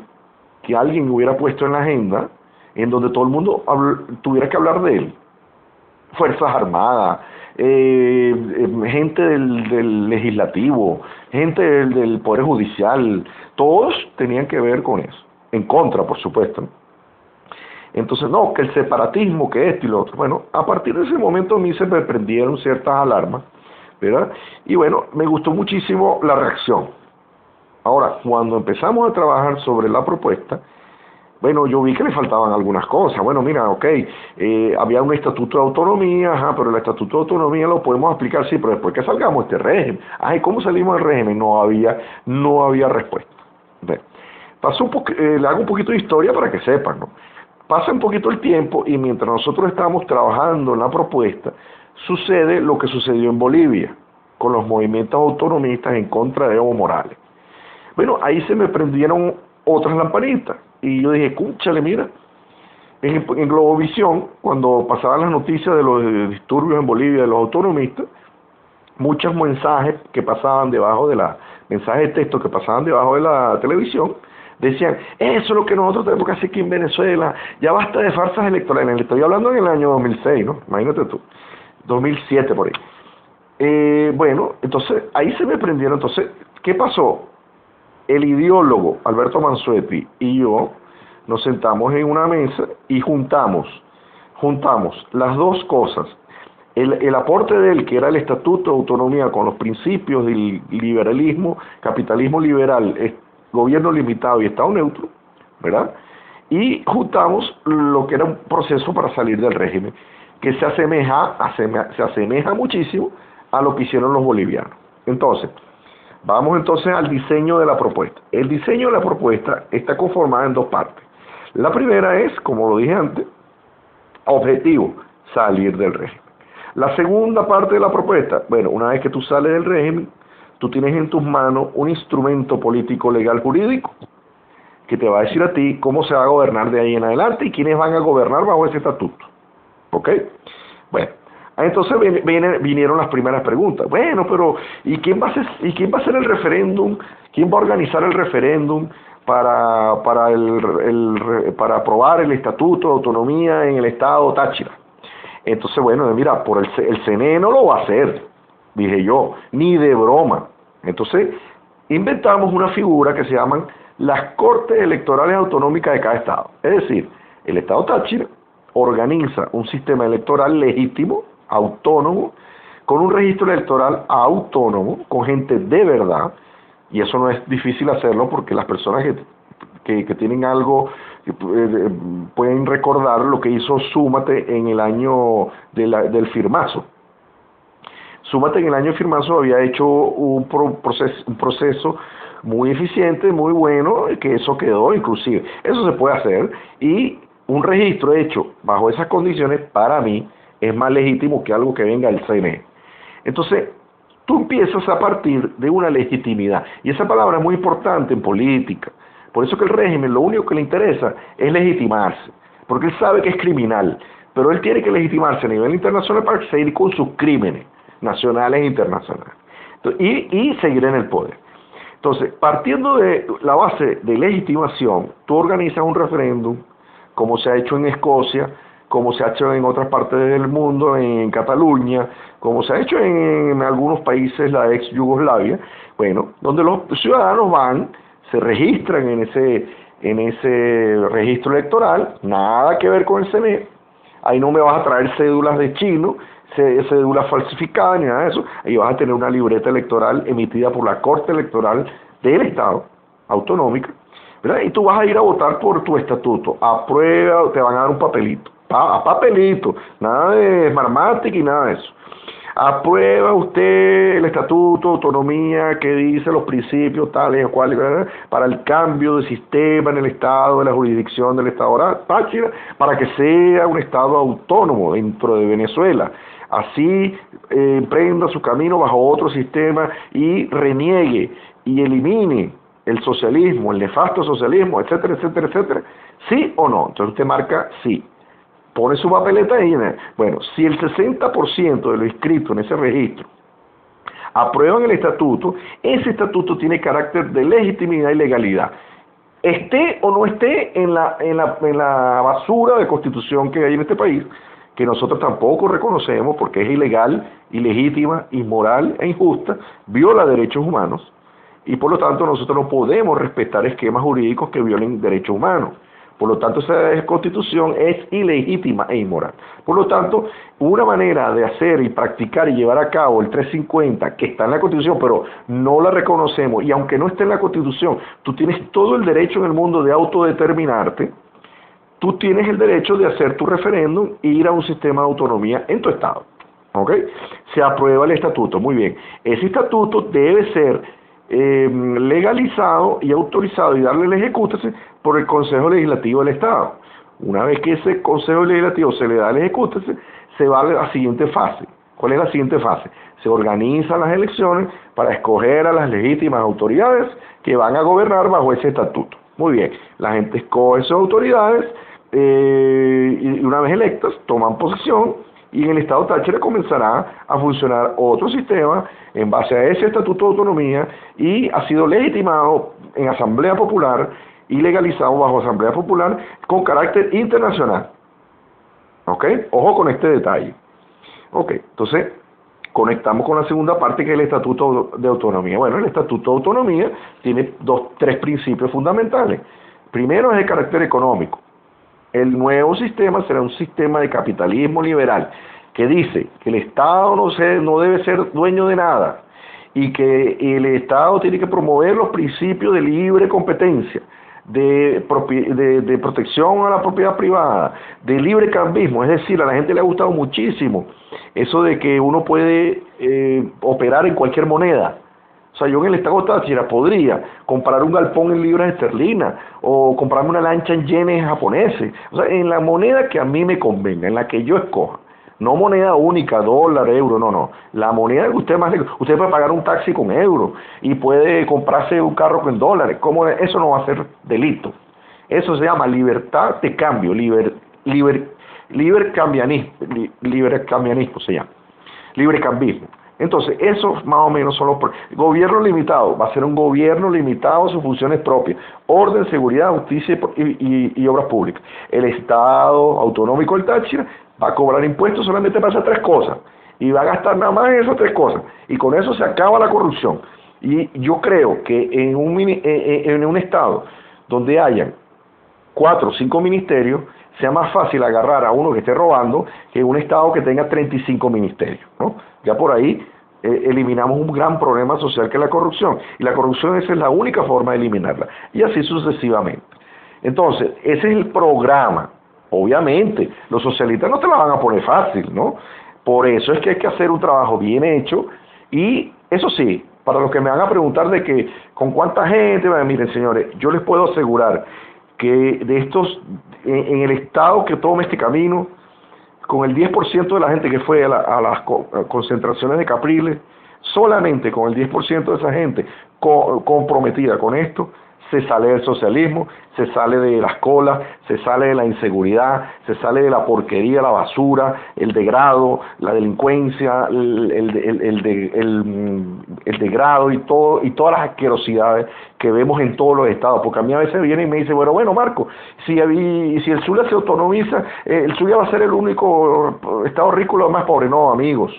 que alguien hubiera puesto en la agenda en donde todo el mundo tuviera que hablar de él. Fuerzas Armadas, gente del legislativo, gente del Poder Judicial, todos tenían que ver con eso, en contra, por supuesto, ¿no? Entonces, no, que el separatismo, que esto y lo otro. Bueno, a partir de ese momento a mí se me prendieron ciertas alarmas, ¿verdad? Y bueno, me gustó muchísimo la reacción. Ahora, cuando empezamos a trabajar sobre la propuesta, bueno, yo vi que le faltaban algunas cosas. Bueno, mira, ok, había un estatuto de autonomía, ajá, pero el estatuto de autonomía lo podemos aplicar, sí, pero después que salgamos de este régimen. Ay, ¿cómo salimos del régimen? No había respuesta. Bueno, le hago un poquito de historia para que sepan, ¿no? Pasa un poquito el tiempo y mientras nosotros estamos trabajando en la propuesta, sucede lo que sucedió en Bolivia, con los movimientos autonomistas en contra de Evo Morales. Bueno, ahí se me prendieron otras lamparitas. Y yo dije, cúchale, mira, en Globovisión, cuando pasaban las noticias de los disturbios en Bolivia de los autonomistas, muchos mensajes que pasaban debajo de mensajes de texto que pasaban debajo de la televisión, decían, eso es lo que nosotros tenemos que hacer aquí en Venezuela, ya basta de farsas electorales. Estoy hablando en el año 2006, ¿no? Imagínate tú, 2007 por ahí. Bueno, entonces, ahí se me prendieron. Entonces, ¿qué pasó? El ideólogo Alberto Mansuetti y yo nos sentamos en una mesa y juntamos las dos cosas. El aporte de él, que era el Estatuto de Autonomía con los principios del liberalismo, capitalismo liberal, gobierno limitado y Estado neutro, ¿verdad? Y juntamos lo que era un proceso para salir del régimen, que se asemeja muchísimo a lo que hicieron los bolivianos. Entonces, vamos entonces al diseño de la propuesta. El diseño de la propuesta está conformada en dos partes. La primera es, como lo dije antes, objetivo, salir del régimen. La segunda parte de la propuesta, bueno, una vez que tú sales del régimen, tú tienes en tus manos un instrumento político, legal, jurídico, que te va a decir a ti cómo se va a gobernar de ahí en adelante y quiénes van a gobernar bajo ese estatuto. ¿Ok? Bueno, entonces vinieron las primeras preguntas. Bueno, pero ¿y quién va a hacer el referéndum? ¿Quién va a organizar el referéndum para aprobar el Estatuto de Autonomía en el Estado Táchira? Entonces, bueno, mira, por el CNE no lo va a hacer, dije yo, ni de broma. Entonces, inventamos una figura que se llaman las Cortes Electorales Autonómicas de cada Estado. Es decir, el Estado Táchira organiza un sistema electoral legítimo, autónomo, con un registro electoral autónomo, con gente de verdad, y eso no es difícil hacerlo porque las personas que tienen algo, pueden recordar lo que hizo Súmate en el año del firmazo. Súmate en el año del firmazo había hecho un proceso muy eficiente, muy bueno, que eso quedó inclusive. Eso se puede hacer y un registro hecho bajo esas condiciones para mí es más legítimo que algo que venga del CNE. Entonces, tú empiezas a partir de una legitimidad y esa palabra es muy importante en política. Por eso que el régimen lo único que le interesa es legitimarse, porque él sabe que es criminal, pero él tiene que legitimarse a nivel internacional para seguir con sus crímenes nacionales e internacionales y seguir en el poder. Entonces, partiendo de la base de legitimación, tú organizas un referéndum, como se ha hecho en Escocia, como se ha hecho en otras partes del mundo, en Cataluña, como se ha hecho en algunos países, la ex Yugoslavia, bueno, donde los ciudadanos van, se registran en ese registro electoral, nada que ver con el CNE, ahí no me vas a traer cédulas de chino, cédulas falsificadas ni nada de eso, ahí vas a tener una libreta electoral emitida por la Corte Electoral del Estado autonómica, ¿verdad? Y tú vas a ir a votar por tu estatuto, aprueba, te van a dar un papelito, papelito, nada de Smartmatic y nada de eso. Aprueba usted el estatuto de autonomía que dice los principios tales o cuales, ¿verdad?, para el cambio de sistema en el Estado, de la jurisdicción del Estado Táchira, para que sea un Estado autónomo dentro de Venezuela. Así emprenda su camino bajo otro sistema y reniegue y elimine el socialismo, el nefasto socialismo, etcétera, etcétera, etcétera. ¿Sí o no? Entonces usted marca sí. Pone su papeleta ahí. Bueno, si el 60% de los inscritos en ese registro aprueban el estatuto, ese estatuto tiene carácter de legitimidad y legalidad. Esté o no esté en la basura de constitución que hay en este país, que nosotros tampoco reconocemos porque es ilegal, ilegítima, inmoral e injusta, viola derechos humanos, y por lo tanto nosotros no podemos respetar esquemas jurídicos que violen derechos humanos. Por lo tanto, esa constitución es ilegítima e inmoral. Por lo tanto, una manera de hacer y practicar y llevar a cabo el 350, que está en la constitución, pero no la reconocemos, y aunque no esté en la constitución, tú tienes todo el derecho en el mundo de autodeterminarte, tú tienes el derecho de hacer tu referéndum e ir a un sistema de autonomía en tu estado. ¿Ok? Se aprueba el estatuto, muy bien. Ese estatuto debe ser legalizado y autorizado y darle el ejecútese por el Consejo Legislativo del Estado. Una vez que ese Consejo Legislativo se le da el ejecútese, se va a la siguiente fase. ¿Cuál es la siguiente fase? Se organizan las elecciones para escoger a las legítimas autoridades que van a gobernar bajo ese estatuto. Muy bien, la gente escoge esas autoridades y una vez electas toman posesión, y en el Estado Táchira comenzará a funcionar otro sistema en base a ese estatuto de autonomía y ha sido legitimado en Asamblea Popular y legalizado bajo Asamblea Popular con carácter internacional. ¿Ok? Ojo con este detalle. Ok, entonces conectamos con la segunda parte, que es el Estatuto de Autonomía. Bueno, el Estatuto de Autonomía tiene tres principios fundamentales. Primero es el carácter económico. El nuevo sistema será un sistema de capitalismo liberal que dice que el Estado no debe ser dueño de nada y que el Estado tiene que promover los principios de libre competencia, de protección a la propiedad privada, de libre cambismo. Es decir, a la gente le ha gustado muchísimo eso de que uno puede operar en cualquier moneda. O sea, yo en el Estado Táchira podría comprar un galpón en libras esterlinas o comprarme una lancha en yenes japoneses. O sea, en la moneda que a mí me convenga, en la que yo escoja. No moneda única, dólar, euro, no. La moneda que usted más... Usted puede pagar un taxi con euros y puede comprarse un carro con dólares. ¿Cómo? Eso no va a ser delito. Eso se llama libertad de cambio, libre cambianismo se llama. Libre cambismo. Entonces, esos más o menos son los... Gobierno limitado, va a ser un gobierno limitado a sus funciones propias. Orden, seguridad, justicia y obras públicas. El Estado Autonómico del Táchira va a cobrar impuestos solamente para esas tres cosas. Y va a gastar nada más en esas tres cosas. Y con eso se acaba la corrupción. Y yo creo que en un Estado donde hayan 4 o 5 ministerios, sea más fácil agarrar a uno que esté robando que un Estado que tenga 35 ministerios, ¿no? Ya por ahí eliminamos un gran problema social que es la corrupción. Y la corrupción esa es la única forma de eliminarla. Y así sucesivamente. Entonces, ese es el programa. Obviamente, los socialistas no te la van a poner fácil, ¿no? Por eso es que hay que hacer un trabajo bien hecho y, eso sí, Para los que me van a preguntar de que con cuánta gente, bueno, miren señores, yo les puedo asegurar que de estos, en el estado que tome este camino, con el 10% de la gente que fue a las concentraciones de Capriles, solamente con el 10% de esa gente comprometida con esto, se sale del socialismo, se sale de las colas, se sale de la inseguridad, se sale de la porquería, la basura, el degrado, la delincuencia, el degrado y todas las asquerosidades que vemos en todos los estados. Porque a mí a veces viene y me dice, bueno Marco, si el Zulia se autonomiza, el Zulia va a ser el único estado rico y los más pobres. No, amigos.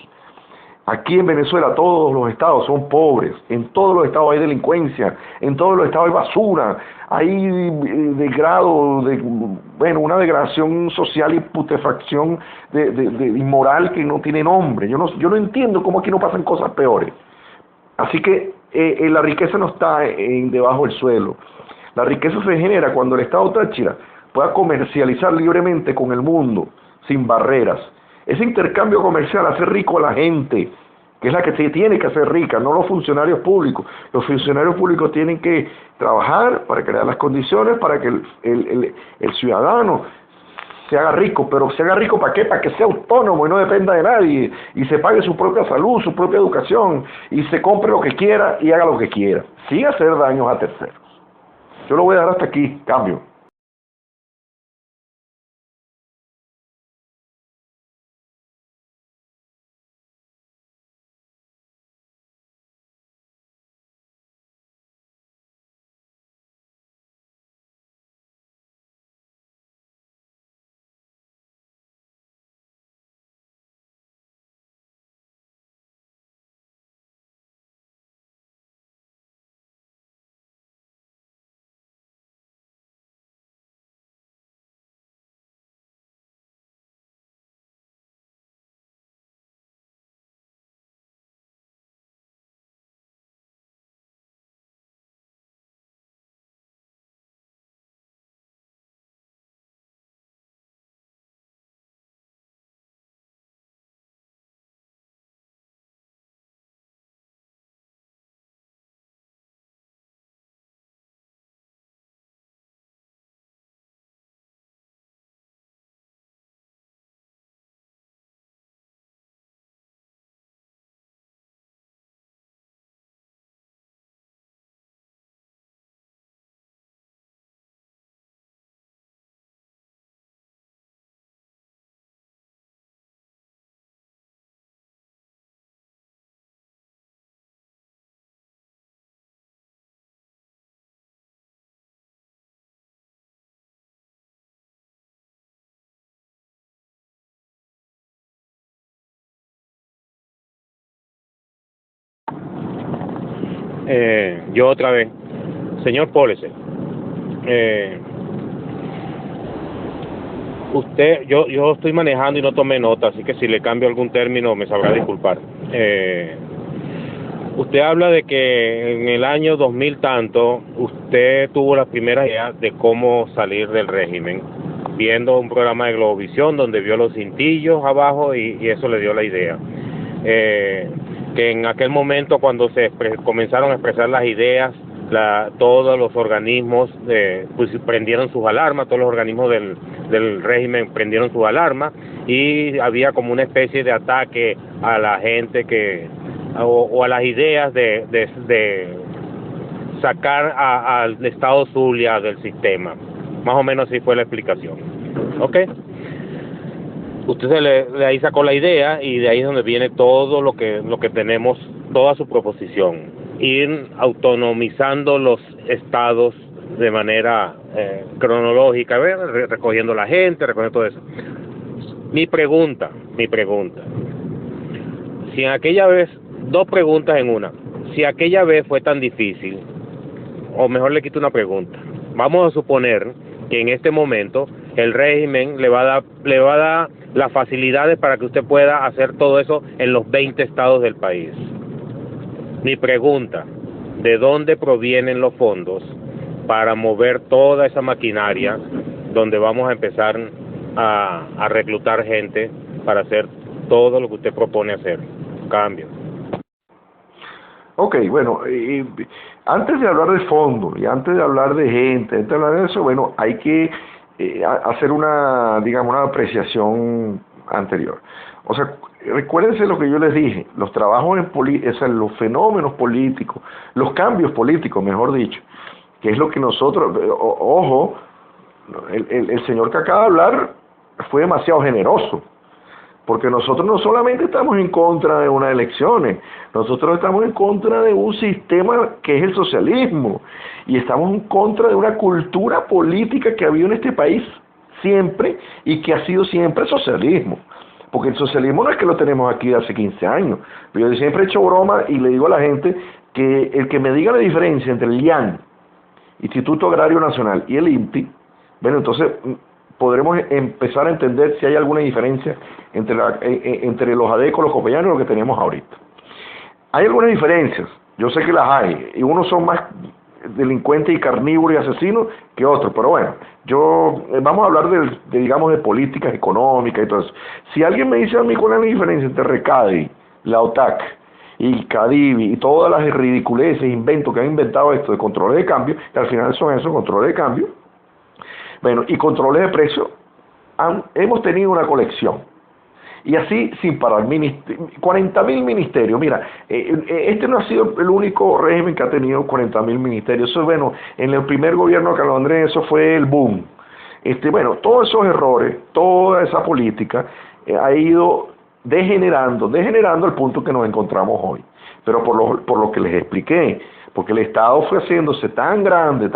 Aquí en Venezuela todos los estados son pobres, en todos los estados hay delincuencia, en todos los estados hay basura, hay degrado, una degradación social y putefacción de inmoral que no tiene nombre. Yo no entiendo cómo aquí no pasan cosas peores. Así que la riqueza no está debajo del suelo. La riqueza se genera cuando el Estado Táchira pueda comercializar libremente con el mundo, sin barreras. Ese intercambio comercial hace rico a la gente, que es la que se tiene que hacer rica, no los funcionarios públicos. Los funcionarios públicos tienen que trabajar para crear las condiciones para que el ciudadano se haga rico. Pero se haga rico ¿para qué? Para que sea autónomo y no dependa de nadie, y se pague su propia salud, su propia educación, y se compre lo que quiera y haga lo que quiera, sin hacer daños a terceros. Yo lo voy a dar hasta aquí, cambio. Yo otra vez, señor Pólese, yo estoy manejando y no tomé nota, así que si le cambio algún término me sabrá disculpar. Usted habla de que en el año 2000 tanto, usted tuvo las primeras ideas de cómo salir del régimen, viendo un programa de Globovisión donde vio los cintillos abajo y eso le dio la idea. Que en aquel momento cuando se comenzaron a expresar las ideas, todos los organismos pues prendieron sus alarmas, todos los organismos del régimen prendieron sus alarmas y había como una especie de ataque a la gente o a las ideas de sacar al Estado Zulia del sistema. Más o menos así fue la explicación. ¿Ok? Usted de ahí sacó la idea y de ahí es donde viene todo lo que tenemos, toda su proposición. Ir autonomizando los estados de manera cronológica, recogiendo la gente, recogiendo todo eso. Mi pregunta, si en aquella vez, dos preguntas en una, si aquella vez fue tan difícil, o mejor le quito una pregunta, vamos a suponer que en este momento el régimen le va a dar las facilidades para que usted pueda hacer todo eso en los 20 estados del país. Mi pregunta, ¿de dónde provienen los fondos para mover toda esa maquinaria donde vamos a empezar a reclutar gente para hacer todo lo que usted propone hacer? Cambio. Ok, bueno, antes de hablar de fondo y antes de hablar de gente, antes de hablar de eso, bueno, hay que hacer una, digamos, una apreciación anterior. O sea, recuérdense lo que yo les dije, los trabajos o sea, los fenómenos políticos, los cambios políticos, mejor dicho, que es lo que nosotros, ojo, el señor que acaba de hablar fue demasiado generoso. Porque nosotros no solamente estamos en contra de unas elecciones, nosotros estamos en contra de un sistema que es el socialismo, y estamos en contra de una cultura política que ha habido en este país siempre y que ha sido siempre socialismo. Porque el socialismo no es que lo tenemos aquí de hace 15 años. Yo siempre he hecho broma y le digo a la gente que el que me diga la diferencia entre el IAN, Instituto Agrario Nacional, y el INPI, bueno, entonces podremos empezar a entender si hay alguna diferencia entre los adecos, los copellanos y lo que tenemos ahorita. Hay algunas diferencias, yo sé que las hay, y unos son más delincuentes y carnívoros y asesinos que otros, pero bueno, vamos a hablar digamos, de políticas económicas y todo eso. Si alguien me dice a mí cuál es la diferencia entre RECADI, la OTAC y CADIVI y todas las ridiculeces e inventos que han inventado esto de controles de cambio, que al final son esos controles de cambio, bueno, y controles de precios, hemos tenido una colección. Y así sin parar, 40.000 ministerios. Mira, este no ha sido el único régimen que ha tenido 40.000 ministerios. Eso, bueno, en el primer gobierno de Carlos Andrés eso fue el boom. Bueno, todos esos errores, toda esa política ha ido degenerando al punto que nos encontramos hoy. Pero por lo que les expliqué, porque el Estado fue haciéndose tan grande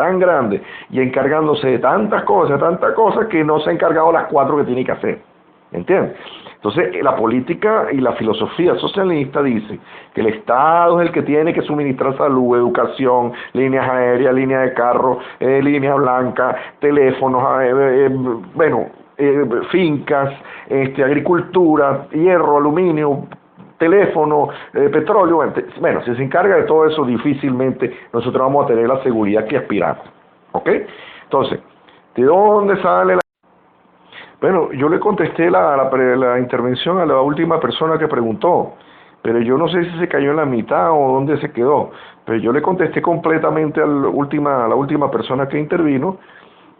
y encargándose de tantas cosas que no se ha encargado las 4 que tiene que hacer. ¿Entiendes? Entonces, la política y la filosofía socialista dice que el Estado es el que tiene que suministrar salud, educación, líneas aéreas, líneas de carro, línea blanca, teléfonos, fincas, agricultura, hierro, aluminio, teléfono, petróleo. Bueno, si se encarga de todo eso, difícilmente nosotros vamos a tener la seguridad que aspiramos. ¿Ok? Entonces, ¿de dónde sale la...? Bueno, yo le contesté la intervención a la última persona que preguntó, pero yo no sé si se cayó en la mitad o dónde se quedó, pero yo le contesté completamente a la última persona que intervino.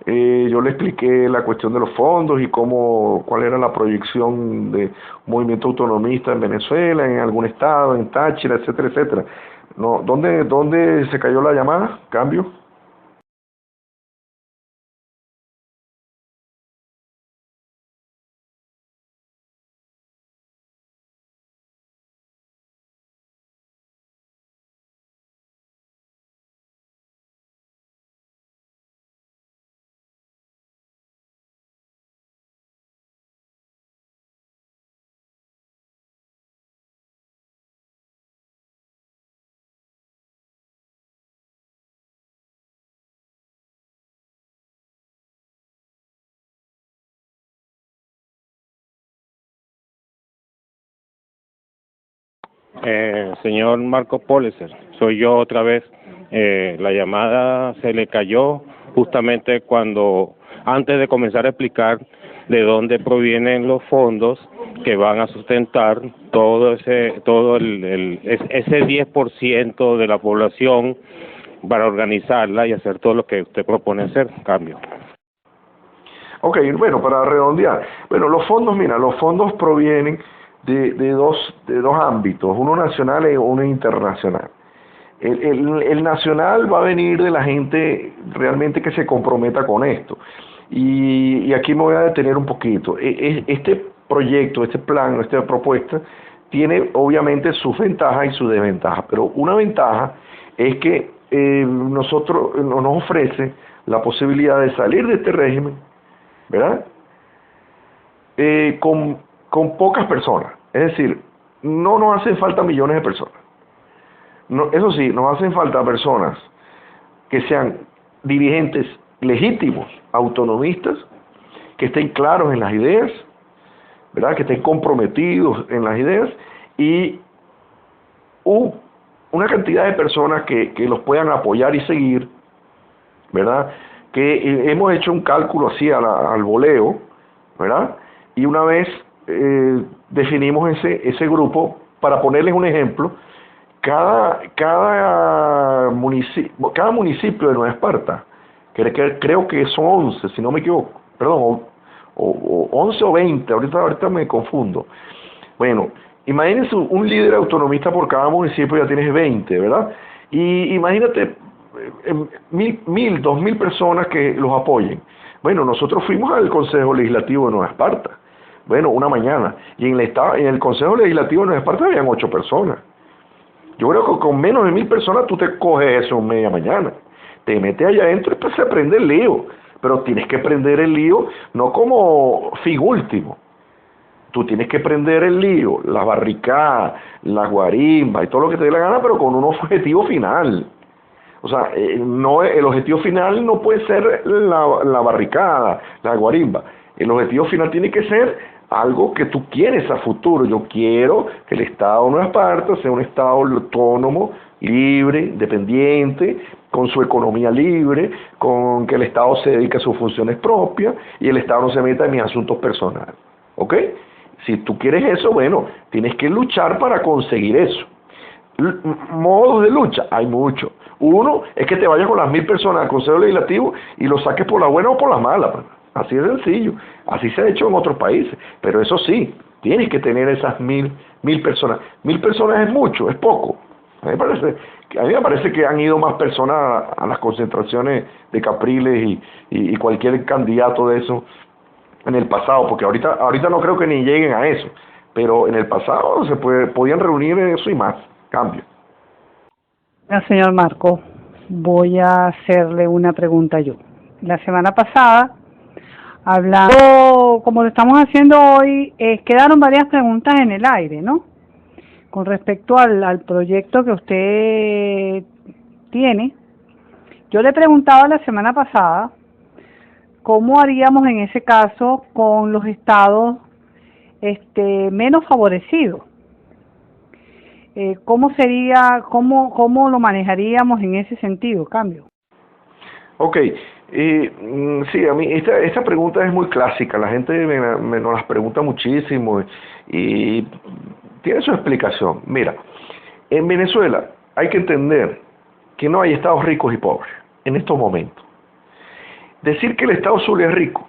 Yo le expliqué la cuestión de los fondos y cuál era la proyección de movimiento autonomista en Venezuela, en algún estado, en Táchira, etcétera, etcétera. No, ¿dónde se cayó la llamada? ¿Cambio? Señor Marco Poleser, soy yo otra vez. La llamada se le cayó justamente antes de comenzar a explicar de dónde provienen los fondos que van a sustentar ese 10% de la población para organizarla y hacer todo lo que usted propone hacer, cambio. Ok, bueno, para redondear, bueno, los fondos provienen de dos ámbitos, uno nacional y uno internacional. El nacional va a venir de la gente realmente que se comprometa con esto. Y aquí me voy a detener un poquito. Este proyecto, este plan, esta propuesta, tiene obviamente sus ventajas y sus desventajas, pero una ventaja es que nos ofrece la posibilidad de salir de este régimen, ¿verdad? Con pocas personas, es decir, no nos hacen falta millones de personas. No, eso sí, nos hacen falta personas que sean dirigentes legítimos, autonomistas, que estén claros en las ideas, ¿verdad? Que estén comprometidos en las ideas y una cantidad de personas que los puedan apoyar y seguir, ¿verdad? Que hemos hecho un cálculo así al voleo, ¿verdad? Y una vez definimos ese grupo, para ponerles un ejemplo, cada municipio de Nueva Esparta, creo que son 11, si no me equivoco, perdón, o 11 o 20, ahorita me confundo. Bueno, imagínense un líder autonomista por cada municipio, ya tienes 20, ¿verdad? Y imagínate 1.000, 2.000 personas que los apoyen. Bueno, nosotros fuimos al Consejo Legislativo de Nueva Esparta, bueno, una mañana, y en el Consejo Legislativo de Nueva Esparta habían 8 personas. Yo creo que con menos de 1.000 personas tú te coges eso en media mañana, te metes allá adentro y pues se prende el lío, pero tienes que prender el lío no como fin último. Tú tienes que prender el lío, las barricadas, las guarimbas y todo lo que te dé la gana, pero con un objetivo final. O sea, no, el objetivo final no puede ser la barricada, la guarimba. El objetivo final tiene que ser algo que tú quieres a futuro. Yo quiero que el Estado de Nueva Esparta sea un Estado autónomo, libre, independiente, con su economía libre, con que el Estado se dedique a sus funciones propias y el Estado no se meta en mis asuntos personales. ¿Ok? Si tú quieres eso, bueno, tienes que luchar para conseguir eso. Modos de lucha, hay muchos. Uno es que te vayas con las 1.000 personas al Consejo Legislativo y lo saques por la buena o por la mala. Así de sencillo. Así se ha hecho en otros países. Pero eso sí, tienes que tener esas 1.000 personas. 1.000 personas es mucho, es poco. A mí me parece que han ido más personas a las concentraciones de Capriles y cualquier candidato de eso en el pasado, porque ahorita no creo que ni lleguen a eso, pero en el pasado podían reunir eso y más. Cambio. Señor Marco, voy a hacerle una pregunta yo. La semana pasada, hablando como lo estamos haciendo hoy, quedaron varias preguntas en el aire, ¿no? Con respecto al proyecto que usted tiene. Yo le preguntaba la semana pasada cómo haríamos en ese caso con los estados menos favorecidos. ¿Cómo sería, cómo lo manejaríamos en ese sentido, cambio? Ok, sí, a mí esta pregunta es muy clásica, la gente nos las pregunta muchísimo y tiene su explicación. Mira, en Venezuela hay que entender que no hay estados ricos y pobres en estos momentos. Decir que el estado Zulia es rico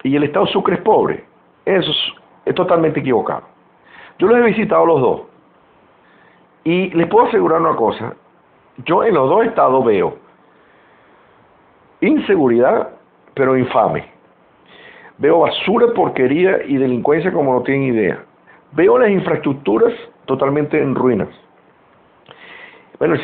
y el estado Sucre es pobre, eso es totalmente equivocado. Yo los he visitado los dos. Y les puedo asegurar una cosa, yo en los dos estados veo inseguridad, pero infame. Veo basura, porquería y delincuencia como no tienen idea. Veo las infraestructuras totalmente en ruinas. Bueno,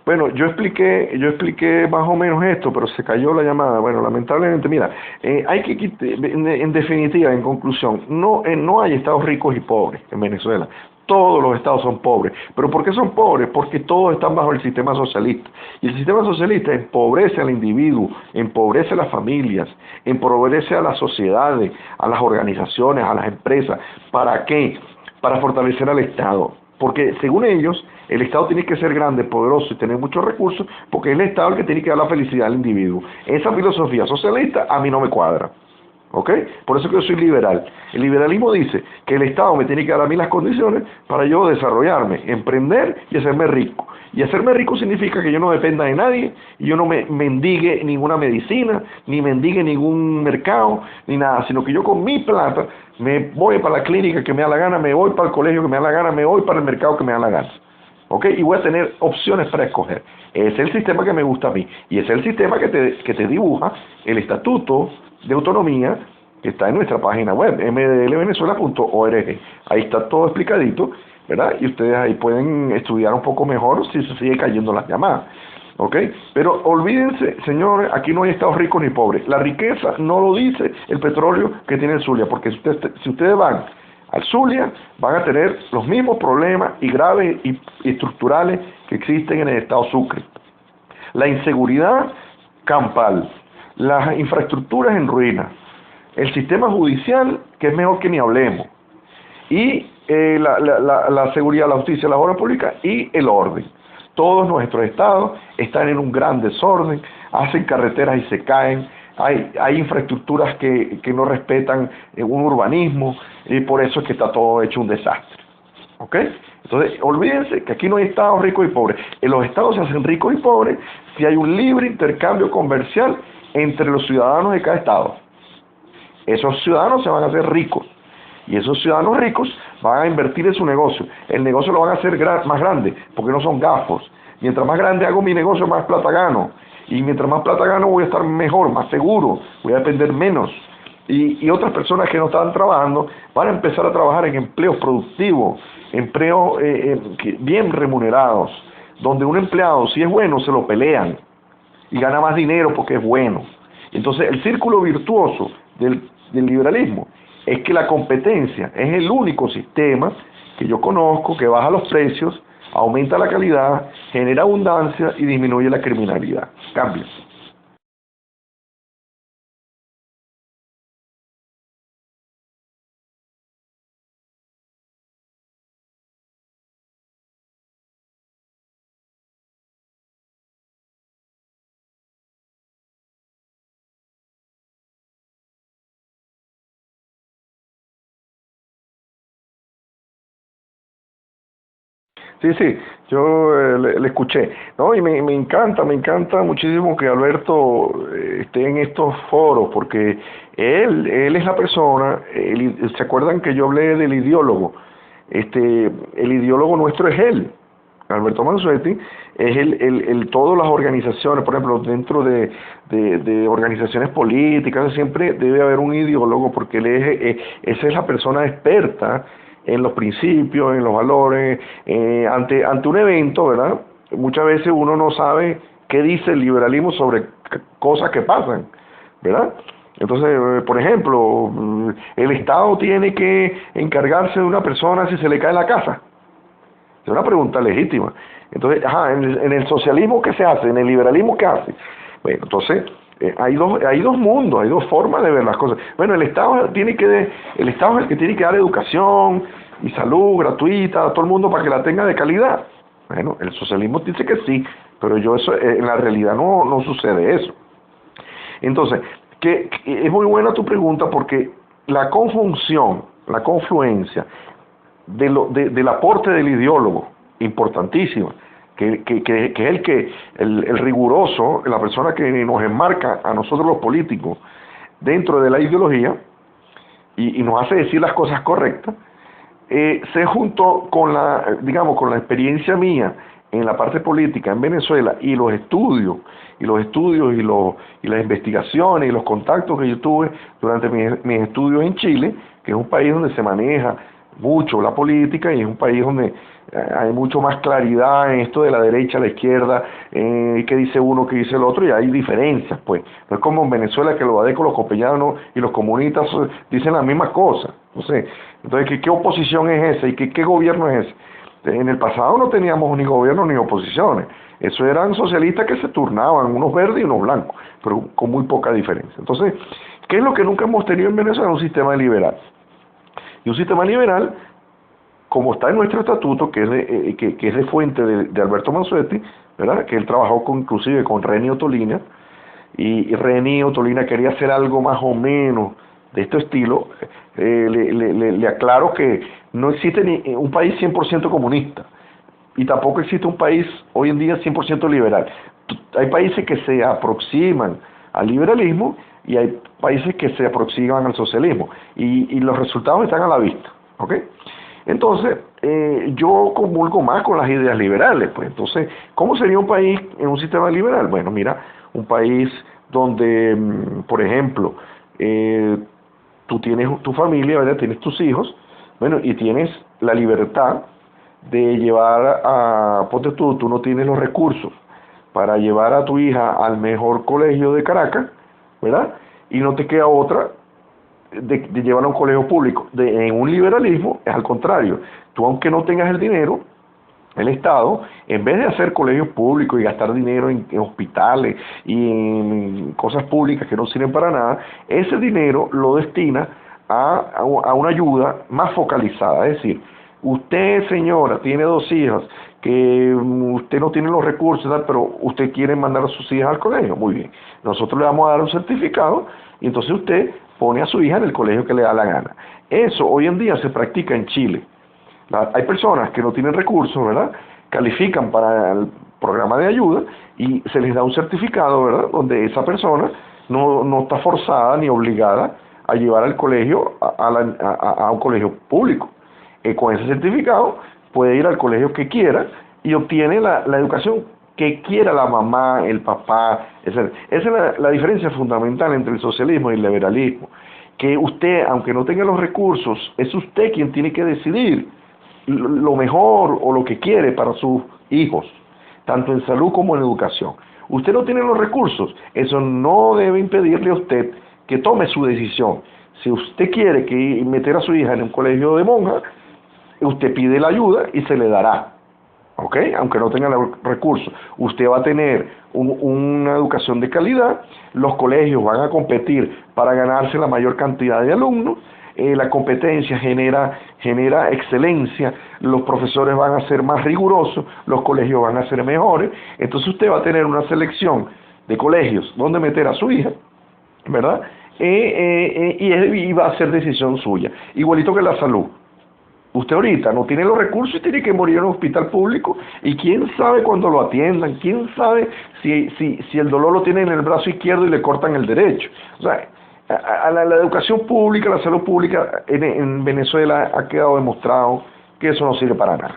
bueno, yo expliqué más o menos esto, pero se cayó la llamada. Bueno, lamentablemente, mira, hay que en definitiva, en conclusión, no hay estados ricos y pobres en Venezuela. Todos los estados son pobres. ¿Pero por qué son pobres? Porque todos están bajo el sistema socialista. Y el sistema socialista empobrece al individuo, empobrece a las familias, empobrece a las sociedades, a las organizaciones, a las empresas. ¿Para qué? Para fortalecer al Estado. Porque según ellos, el Estado tiene que ser grande, poderoso y tener muchos recursos, porque es el Estado el que tiene que dar la felicidad al individuo. Esa filosofía socialista a mí no me cuadra. ¿Ok? Por eso que yo soy liberal. El liberalismo dice que el Estado me tiene que dar a mí las condiciones para yo desarrollarme, emprender y hacerme rico. Y hacerme rico significa que yo no dependa de nadie y yo no me mendigue ninguna medicina, ni mendigue ningún mercado, ni nada, sino que yo con mi plata me voy para la clínica que me da la gana, me voy para el colegio que me da la gana, me voy para el mercado que me da la gana. ¿Ok? Y voy a tener opciones para escoger. Ese es el sistema que me gusta a mí. Y ese es el sistema que te dibuja el Estatuto de Autonomía que está en nuestra página web, mdlvenezuela.org. Ahí está todo explicadito, ¿verdad? Y ustedes ahí pueden estudiar un poco mejor si se sigue cayendo las llamadas. ¿Ok? Pero olvídense, señores, aquí no hay estados ricos ni pobres. La riqueza no lo dice el petróleo que tiene el Zulia, porque si ustedes van al Zulia, van a tener los mismos problemas y graves y estructurales que existen en el estado Sucre. La inseguridad campal, las infraestructuras en ruinas, el sistema judicial, que es mejor que ni hablemos, y la seguridad, la justicia, la obra pública y el orden. Todos nuestros estados están en un gran desorden, hacen carreteras y se caen, hay infraestructuras que no respetan un urbanismo, y por eso es que está todo hecho un desastre. ¿Ok? Entonces, olvídense que aquí no hay estados ricos y pobres. En los estados se hacen ricos y pobres si hay un libre intercambio comercial entre los ciudadanos de cada estado. Esos ciudadanos se van a hacer ricos. Y esos ciudadanos ricos van a invertir en su negocio. El negocio lo van a hacer más grande, porque no son gafos. Mientras más grande hago mi negocio, más plata gano. Y mientras más plata gano, voy a estar mejor, más seguro, voy a depender menos. Y otras personas que no estaban trabajando van a empezar a trabajar en empleos productivos, empleos bien remunerados, donde un empleado, si es bueno, se lo pelean y gana más dinero porque es bueno. Entonces, el círculo virtuoso del liberalismo es que la competencia es el único sistema que yo conozco que baja los precios, aumenta la calidad, genera abundancia y disminuye la criminalidad. Cambio. Sí, yo le escuché, ¿no? Y me encanta muchísimo que Alberto esté en estos foros, porque él es la persona, ¿se acuerdan que yo hablé del ideólogo? El ideólogo nuestro es él. Alberto Mansuetti es todas las organizaciones, por ejemplo, dentro de organizaciones políticas, siempre debe haber un ideólogo, porque esa es la persona experta en los principios, en los valores, ante un evento, ¿verdad? Muchas veces uno no sabe qué dice el liberalismo sobre cosas que pasan, ¿verdad? Entonces, por ejemplo, el Estado tiene que encargarse de una persona si se le cae la casa. Es una pregunta legítima. Entonces, en el socialismo, ¿qué se hace? En el liberalismo, ¿qué hace? Bueno, entonces, hay dos mundos, hay dos formas de ver las cosas. Bueno, el Estado es el que tiene que dar educación y salud gratuita a todo el mundo para que la tenga de calidad. Bueno, el socialismo dice que sí, pero en la realidad no sucede eso. Entonces, que es muy buena tu pregunta, porque la conjunción, la confluencia del aporte del ideólogo, importantísima, que es el riguroso, la persona que nos enmarca a nosotros los políticos dentro de la ideología y nos hace decir las cosas correctas, se juntó con la experiencia mía en la parte política en Venezuela y los estudios y las investigaciones y los contactos que yo tuve durante mis estudios en Chile, que es un país donde se maneja mucho la política y es un país donde hay mucho más claridad en esto de la derecha, la izquierda, qué dice uno, qué dice el otro, y hay diferencias, pues. No es como en Venezuela, que los adecos, los copellanos y los comunistas dicen las mismas cosas. Entonces, ¿qué oposición es esa y qué gobierno es ese? En el pasado no teníamos ni gobierno ni oposiciones. Eso eran socialistas que se turnaban, unos verdes y unos blancos, pero con muy poca diferencia. Entonces, ¿qué es lo que nunca hemos tenido en Venezuela? Un sistema liberal. Y un sistema liberal, como está en nuestro estatuto, que es de fuente de Alberto Mansuetti, ¿verdad? Que él trabajó inclusive con Reni Ottolina, y Reni Ottolina quería hacer algo más o menos de este estilo. Le aclaro que no existe ni un país 100% comunista, y tampoco existe un país hoy en día 100% liberal. Hay países que se aproximan al liberalismo y hay países que se aproximan al socialismo, y los resultados están a la vista, ¿ok? Entonces, yo comulgo más con las ideas liberales, pues. Entonces, ¿cómo sería un país en un sistema liberal? Bueno, mira, un país donde, por ejemplo, tú tienes tu familia, ¿verdad? Tienes tus hijos, bueno, y tienes la libertad de llevar ponte tú no tienes los recursos para llevar a tu hija al mejor colegio de Caracas, ¿verdad? Y no te queda otra de llevarla a un colegio público. En un liberalismo es al contrario. Tú, aunque no tengas el dinero, el Estado, en vez de hacer colegios públicos y gastar dinero en hospitales y en cosas públicas que no sirven para nada, ese dinero lo destina a una ayuda más focalizada. Es decir, usted, señora, tiene 2 hijas, que usted no tiene los recursos, ¿verdad?, pero usted quiere mandar a sus hijas al colegio. Muy bien, nosotros le vamos a dar un certificado y entonces usted pone a su hija en el colegio que le da la gana. Eso hoy en día se practica en Chile. Hay personas que no tienen recursos, ¿verdad?, califican para el programa de ayuda y se les da un certificado, ¿verdad?, donde esa persona no está forzada ni obligada a llevar al colegio, a un colegio público. Con ese certificado puede ir al colegio que quiera y obtiene la educación que quiera la mamá, el papá, etc. Esa es la diferencia fundamental entre el socialismo y el liberalismo, que usted, aunque no tenga los recursos, es usted quien tiene que decidir lo mejor o lo que quiere para sus hijos, tanto en salud como en educación. Usted no tiene los recursos, eso no debe impedirle a usted que tome su decisión. Si usted quiere meter a su hija en un colegio de monjas, usted pide la ayuda y se le dará, ¿ok? Aunque no tenga los recursos. Usted va a tener una educación de calidad, los colegios van a competir para ganarse la mayor cantidad de alumnos, la competencia genera excelencia, los profesores van a ser más rigurosos, los colegios van a ser mejores, entonces usted va a tener una selección de colegios donde meter a su hija, ¿verdad? Y va a ser decisión suya, igualito que la salud. Usted ahorita no tiene los recursos y tiene que morir en un hospital público, y quién sabe cuándo lo atiendan, quién sabe si el dolor lo tiene en el brazo izquierdo y le cortan el derecho. O sea, la educación pública, la salud pública en Venezuela ha quedado demostrado que eso no sirve para nada.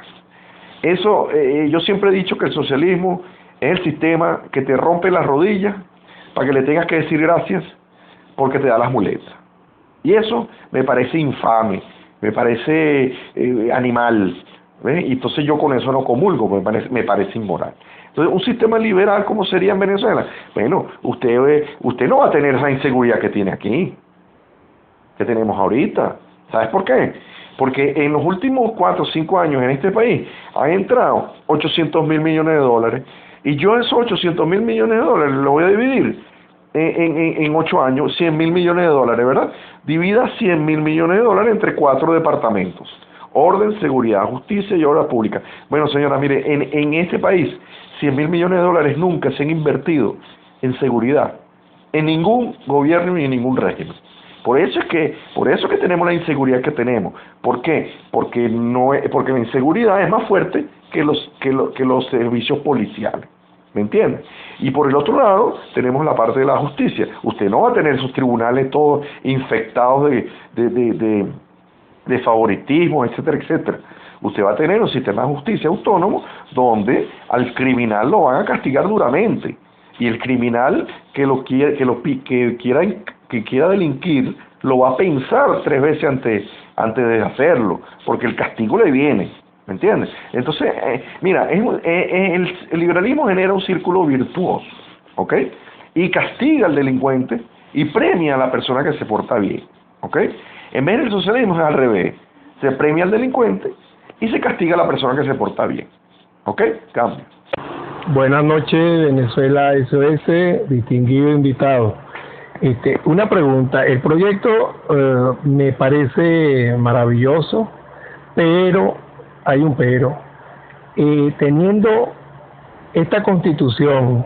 Eso, yo siempre he dicho que el socialismo es el sistema que te rompe las rodillas para que le tengas que decir gracias porque te da las muletas. Y eso me parece infame, me parece animal, ¿ves? Y entonces yo con eso no comulgo, me parece inmoral. Entonces, un sistema liberal, ¿cómo sería en Venezuela? Bueno, usted no va a tener esa inseguridad que tiene aquí, que tenemos ahorita. ¿Sabes por qué? Porque en los últimos 4 o 5 años en este país han entrado 800.000 millones de dólares, y yo esos 800.000 millones de dólares los voy a dividir en 8 años, 100.000 millones de dólares, ¿verdad? Divida 100.000 millones de dólares entre 4 departamentos: orden, seguridad, justicia y obra pública. Bueno, señora, mire, en este país 100.000 millones de dólares nunca se han invertido en seguridad, en ningún gobierno ni en ningún régimen. Por eso que tenemos la inseguridad que tenemos. ¿Por qué? Porque la inseguridad es más fuerte que los servicios policiales. ¿Me entiende? Y por el otro lado tenemos la parte de la justicia. Usted no va a tener sus tribunales todos infectados de favoritismo, etcétera, etcétera. Usted va a tener un sistema de justicia autónomo donde al criminal lo van a castigar duramente, y el criminal que quiera delinquir lo va a pensar 3 veces antes de hacerlo, porque el castigo le viene. ¿Me entiendes? Entonces, mira, el liberalismo genera un círculo virtuoso, ¿ok? Y castiga al delincuente y premia a la persona que se porta bien, ¿ok? En vez del socialismo es al revés: se premia al delincuente y se castiga a la persona que se porta bien, ¿ok? Cambio. Buenas noches, Venezuela SOS, distinguido invitado. Una pregunta: el proyecto me parece maravilloso, pero hay un pero. Teniendo esta constitución,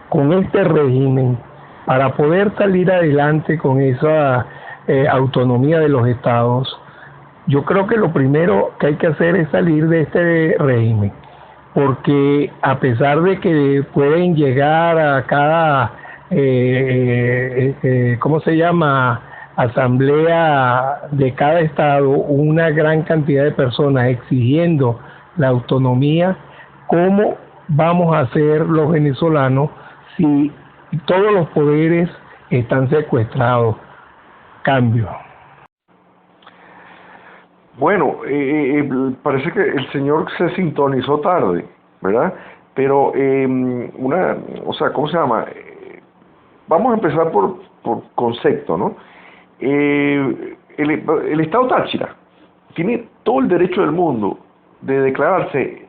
con este régimen, para poder salir adelante con esa autonomía de los estados, yo creo que lo primero que hay que hacer es salir de este régimen, porque a pesar de que pueden llegar a cada ¿cómo se llama?, asamblea de cada estado, una gran cantidad de personas exigiendo la autonomía, ¿cómo vamos a hacer los venezolanos si todos los poderes están secuestrados? Cambio. Bueno, parece que el señor se sintonizó tarde, ¿verdad? pero o sea, ¿cómo se llama? Vamos a empezar por concepto, ¿no? El Estado Táchira tiene todo el derecho del mundo de declararse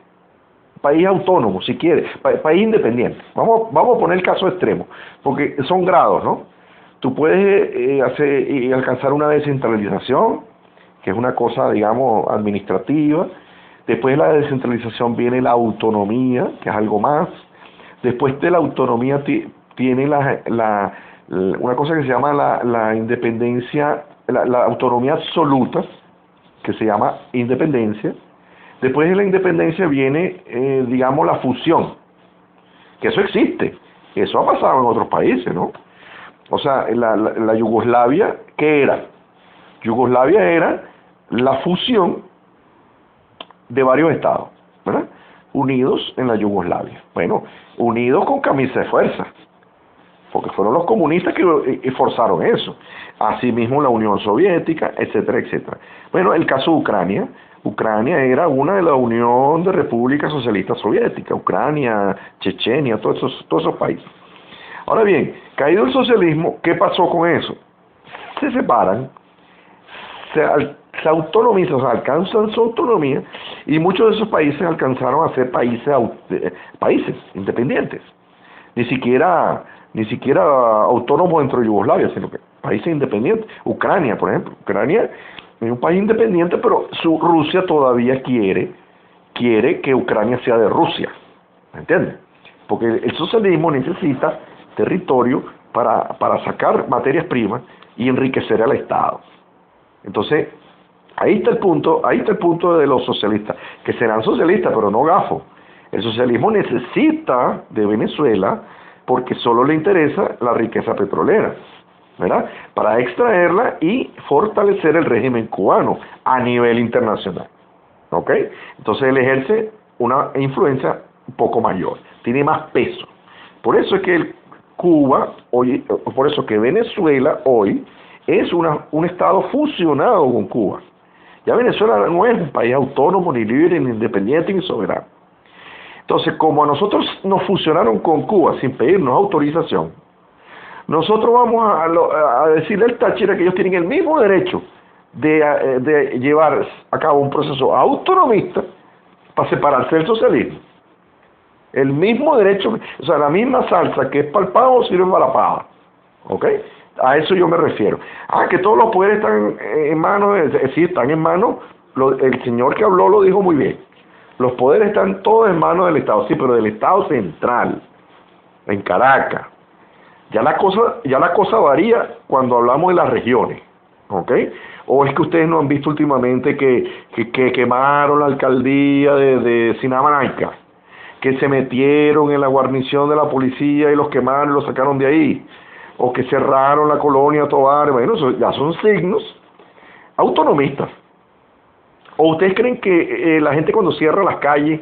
país autónomo, si quiere, país independiente. Vamos a poner el caso extremo, porque son grados, ¿no? Tú puedes hacer y alcanzar una descentralización, que es una cosa, digamos, administrativa. Después de la descentralización viene la autonomía, que es algo más. Después de la autonomía tiene una cosa que se llama la independencia, la autonomía absoluta, que se llama independencia. Después de la independencia viene, digamos, la fusión, que eso existe, eso ha pasado en otros países, ¿no? O sea, la Yugoslavia, ¿qué era? Yugoslavia era la fusión de varios estados, ¿verdad? Unidos en la Yugoslavia. Bueno, unidos con camisa de fuerza, porque fueron los comunistas que forzaron eso. Asimismo la Unión Soviética, etcétera, etcétera. Bueno, el caso de Ucrania. Ucrania era una de la Unión de Repúblicas Socialistas Soviéticas, Ucrania, Chechenia, todos esos países. Ahora bien, caído el socialismo, ¿qué pasó con eso? Se separan, se autonomizan, o sea, alcanzan su autonomía, y muchos de esos países alcanzaron a ser países independientes. Ni siquiera autónomos dentro de Yugoslavia, sino que países independientes. Ucrania, por ejemplo. Ucrania es un país independiente, pero Rusia todavía quiere que Ucrania sea de Rusia. ¿Me entiendes? Porque el socialismo necesita territorio para sacar materias primas y enriquecer al Estado. Entonces, ahí está el punto de los socialistas, que serán socialistas, pero no gafos. El socialismo necesita de Venezuela porque solo le interesa la riqueza petrolera, ¿verdad? Para extraerla y fortalecer el régimen cubano a nivel internacional, ¿ok? Entonces él ejerce una influencia un poco mayor, tiene más peso. Por eso es que Cuba, hoy, por eso que Venezuela hoy es un estado fusionado con Cuba. Ya Venezuela no es un país autónomo, ni libre, ni independiente, ni soberano. Entonces, como a nosotros nos fusionaron con Cuba sin pedirnos autorización, nosotros vamos a decirle al Táchira que ellos tienen el mismo derecho de llevar a cabo un proceso autonomista para separarse del socialismo. El mismo derecho, o sea, la misma salsa que es para el pavo sirve para la pava. ¿Ok? A eso yo me refiero. Que todos los poderes están en manos, sí, están en manos, el señor que habló lo dijo muy bien. Los poderes están todos en manos del Estado, sí, pero del Estado central, en Caracas. Ya la cosa varía cuando hablamos de las regiones, ¿ok? O es que ustedes no han visto últimamente que quemaron la alcaldía de Sinamanaica, que se metieron en la guarnición de la policía y los quemaron y los sacaron de ahí, o que cerraron la colonia Tovar. Bueno, eso ya son signos autonomistas. ¿O ustedes creen que la gente cuando cierra las calles,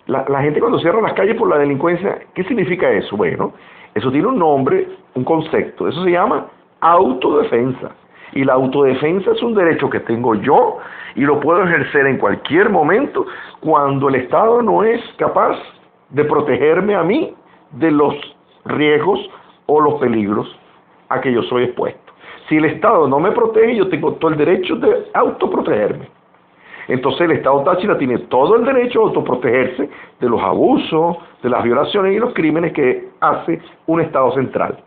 la gente cuando cierra las calles por la delincuencia, ¿qué significa eso? Bueno, eso tiene un nombre, un concepto, eso se llama autodefensa. Y la autodefensa es un derecho que tengo yo y lo puedo ejercer en cualquier momento cuando el Estado no es capaz de protegerme a mí de los riesgos o los peligros a que yo soy expuesto. Si el Estado no me protege, yo tengo todo el derecho de autoprotegerme. Entonces el Estado Táchira tiene todo el derecho a autoprotegerse de los abusos, de las violaciones y los crímenes que hace un Estado central.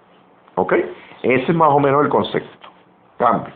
¿Ok? Ese es más o menos el concepto. Cambio.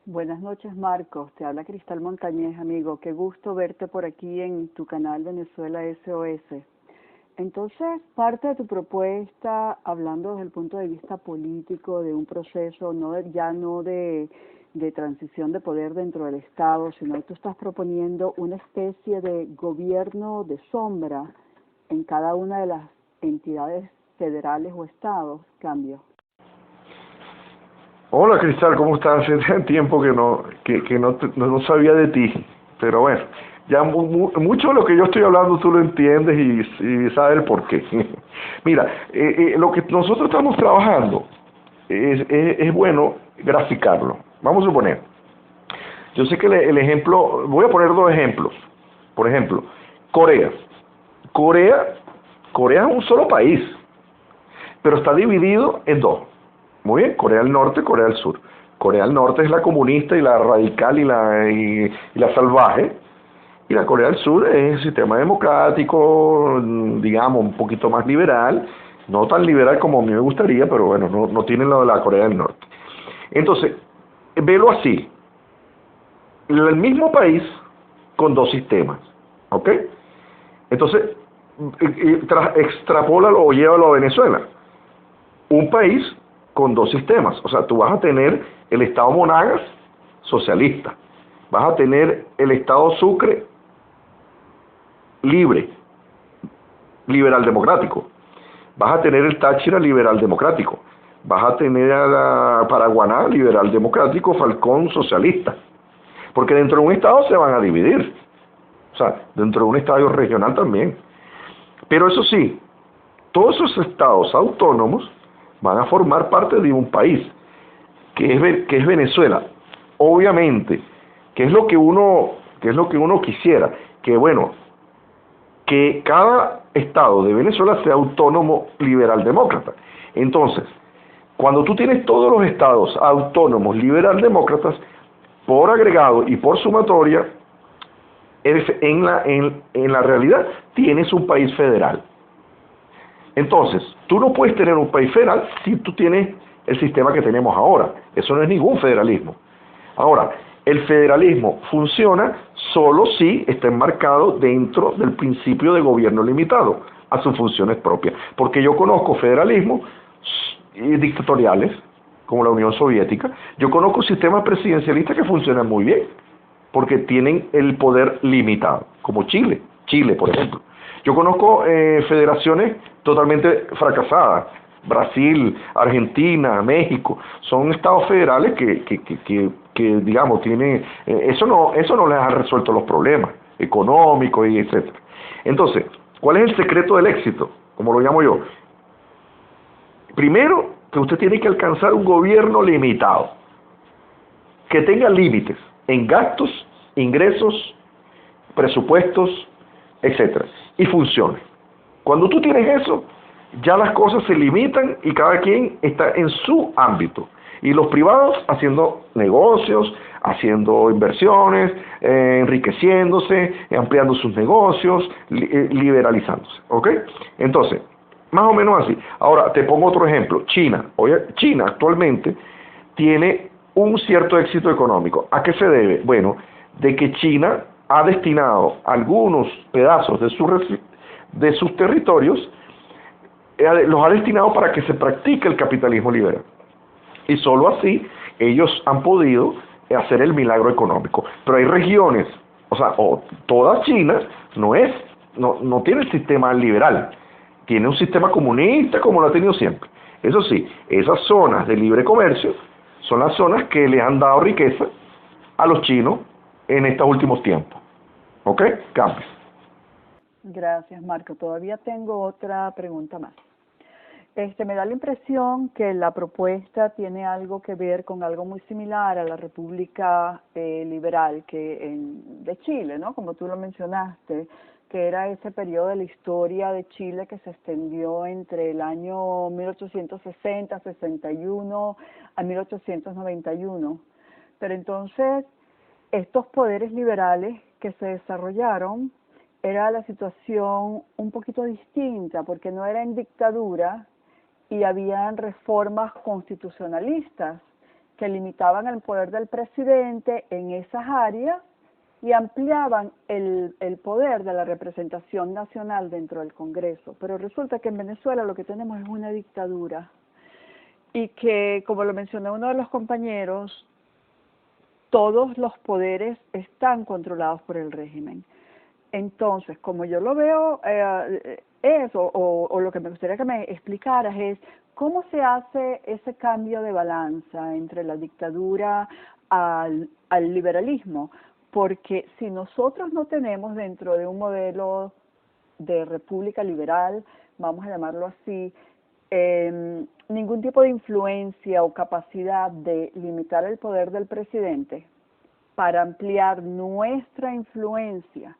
Buenas noches, Marcos. Te habla Cristal Montañez, amigo. Qué gusto verte por aquí en tu canal Venezuela SOS. Entonces, parte de tu propuesta, hablando desde el punto de vista político, de un proceso no de transición de poder dentro del Estado, sino que tú estás proponiendo una especie de gobierno de sombra en cada una de las entidades federales o estados. Cambio. Hola Cristal, ¿cómo estás? Hace tiempo que no sabía de ti, pero bueno, ya mucho de lo que yo estoy hablando tú lo entiendes y sabes el por qué. Mira, lo que nosotros estamos trabajando es bueno graficarlo. Vamos a suponer, yo sé que el ejemplo, voy a poner dos ejemplos. Por ejemplo, Corea. Corea es un solo país, pero está dividido en dos. Muy bien, Corea del Norte y Corea del Sur. Corea del Norte es la comunista y la radical y la salvaje, y la Corea del Sur es el sistema democrático, digamos, un poquito más liberal, no tan liberal como a mí me gustaría, pero bueno, no tiene lo de la Corea del Norte. Entonces, velo así, el mismo país con dos sistemas, ¿ok? Entonces, extrapólalo o llévalo a Venezuela. Un país con dos sistemas, o sea, tú vas a tener el Estado Monagas socialista, vas a tener el Estado Sucre libre, liberal democrático, vas a tener el Táchira liberal democrático, vas a tener a la Paraguaná liberal democrático, Falcón socialista, porque dentro de un estado se van a dividir, o sea, dentro de un estadio regional también. Pero eso sí, todos esos estados autónomos van a formar parte de un país, que es Venezuela. Obviamente, ¿qué es lo que uno quisiera? Que bueno, que cada estado de Venezuela sea autónomo, liberal, demócrata. Entonces, cuando tú tienes todos los estados autónomos, liberal, demócratas, por agregado y por sumatoria, en la realidad tienes un país federal. Entonces, tú no puedes tener un país federal si tú tienes el sistema que tenemos ahora. Eso no es ningún federalismo. Ahora, el federalismo funciona solo si está enmarcado dentro del principio de gobierno limitado a sus funciones propias. Porque yo conozco federalismos dictatoriales, como la Unión Soviética. Yo conozco sistemas presidencialistas que funcionan muy bien, porque tienen el poder limitado, como Chile, por ejemplo. Yo conozco federaciones totalmente fracasadas, Brasil, Argentina, México, son estados federales que digamos, tienen, eso no les ha resuelto los problemas económicos y etcétera. Entonces, ¿cuál es el secreto del éxito? Como lo llamo yo. Primero, que usted tiene que alcanzar un gobierno limitado, que tenga límites en gastos, ingresos, presupuestos, etcétera, y funcione. Cuando tú tienes eso, ya las cosas se limitan y cada quien está en su ámbito. Y los privados haciendo negocios, haciendo inversiones, enriqueciéndose, ampliando sus negocios, liberalizándose. ¿Ok? Entonces, más o menos así. Ahora, te pongo otro ejemplo. China. Oye, China actualmente tiene un cierto éxito económico. ¿A qué se debe? Bueno, de que China ha destinado algunos pedazos de sus territorios, los ha destinado para que se practique el capitalismo liberal. Y solo así ellos han podido hacer el milagro económico. Pero hay regiones, o sea, toda China no tiene el sistema liberal, tiene un sistema comunista como lo ha tenido siempre. Eso sí, esas zonas de libre comercio son las zonas que le han dado riqueza a los chinos en estos últimos tiempos. ¿Ok? Cambios. Gracias, Marco. Todavía tengo otra pregunta más. Me da la impresión que la propuesta tiene algo que ver con algo muy similar a la República Liberal de Chile, ¿no? Como tú lo mencionaste, que era ese periodo de la historia de Chile que se extendió entre el año 1860-61 a 1891. Pero entonces, estos poderes liberales que se desarrollaron, era la situación un poquito distinta, porque no era en dictadura y habían reformas constitucionalistas que limitaban el poder del presidente en esas áreas y ampliaban el poder de la representación nacional dentro del Congreso. Pero resulta que en Venezuela lo que tenemos es una dictadura y que, como lo mencionó uno de los compañeros, todos los poderes están controlados por el régimen. Entonces, como yo lo veo, eso, o lo que me gustaría que me explicaras es cómo se hace ese cambio de balanza entre la dictadura al liberalismo, porque si nosotros no tenemos dentro de un modelo de república liberal, vamos a llamarlo así, ningún tipo de influencia o capacidad de limitar el poder del presidente para ampliar nuestra influencia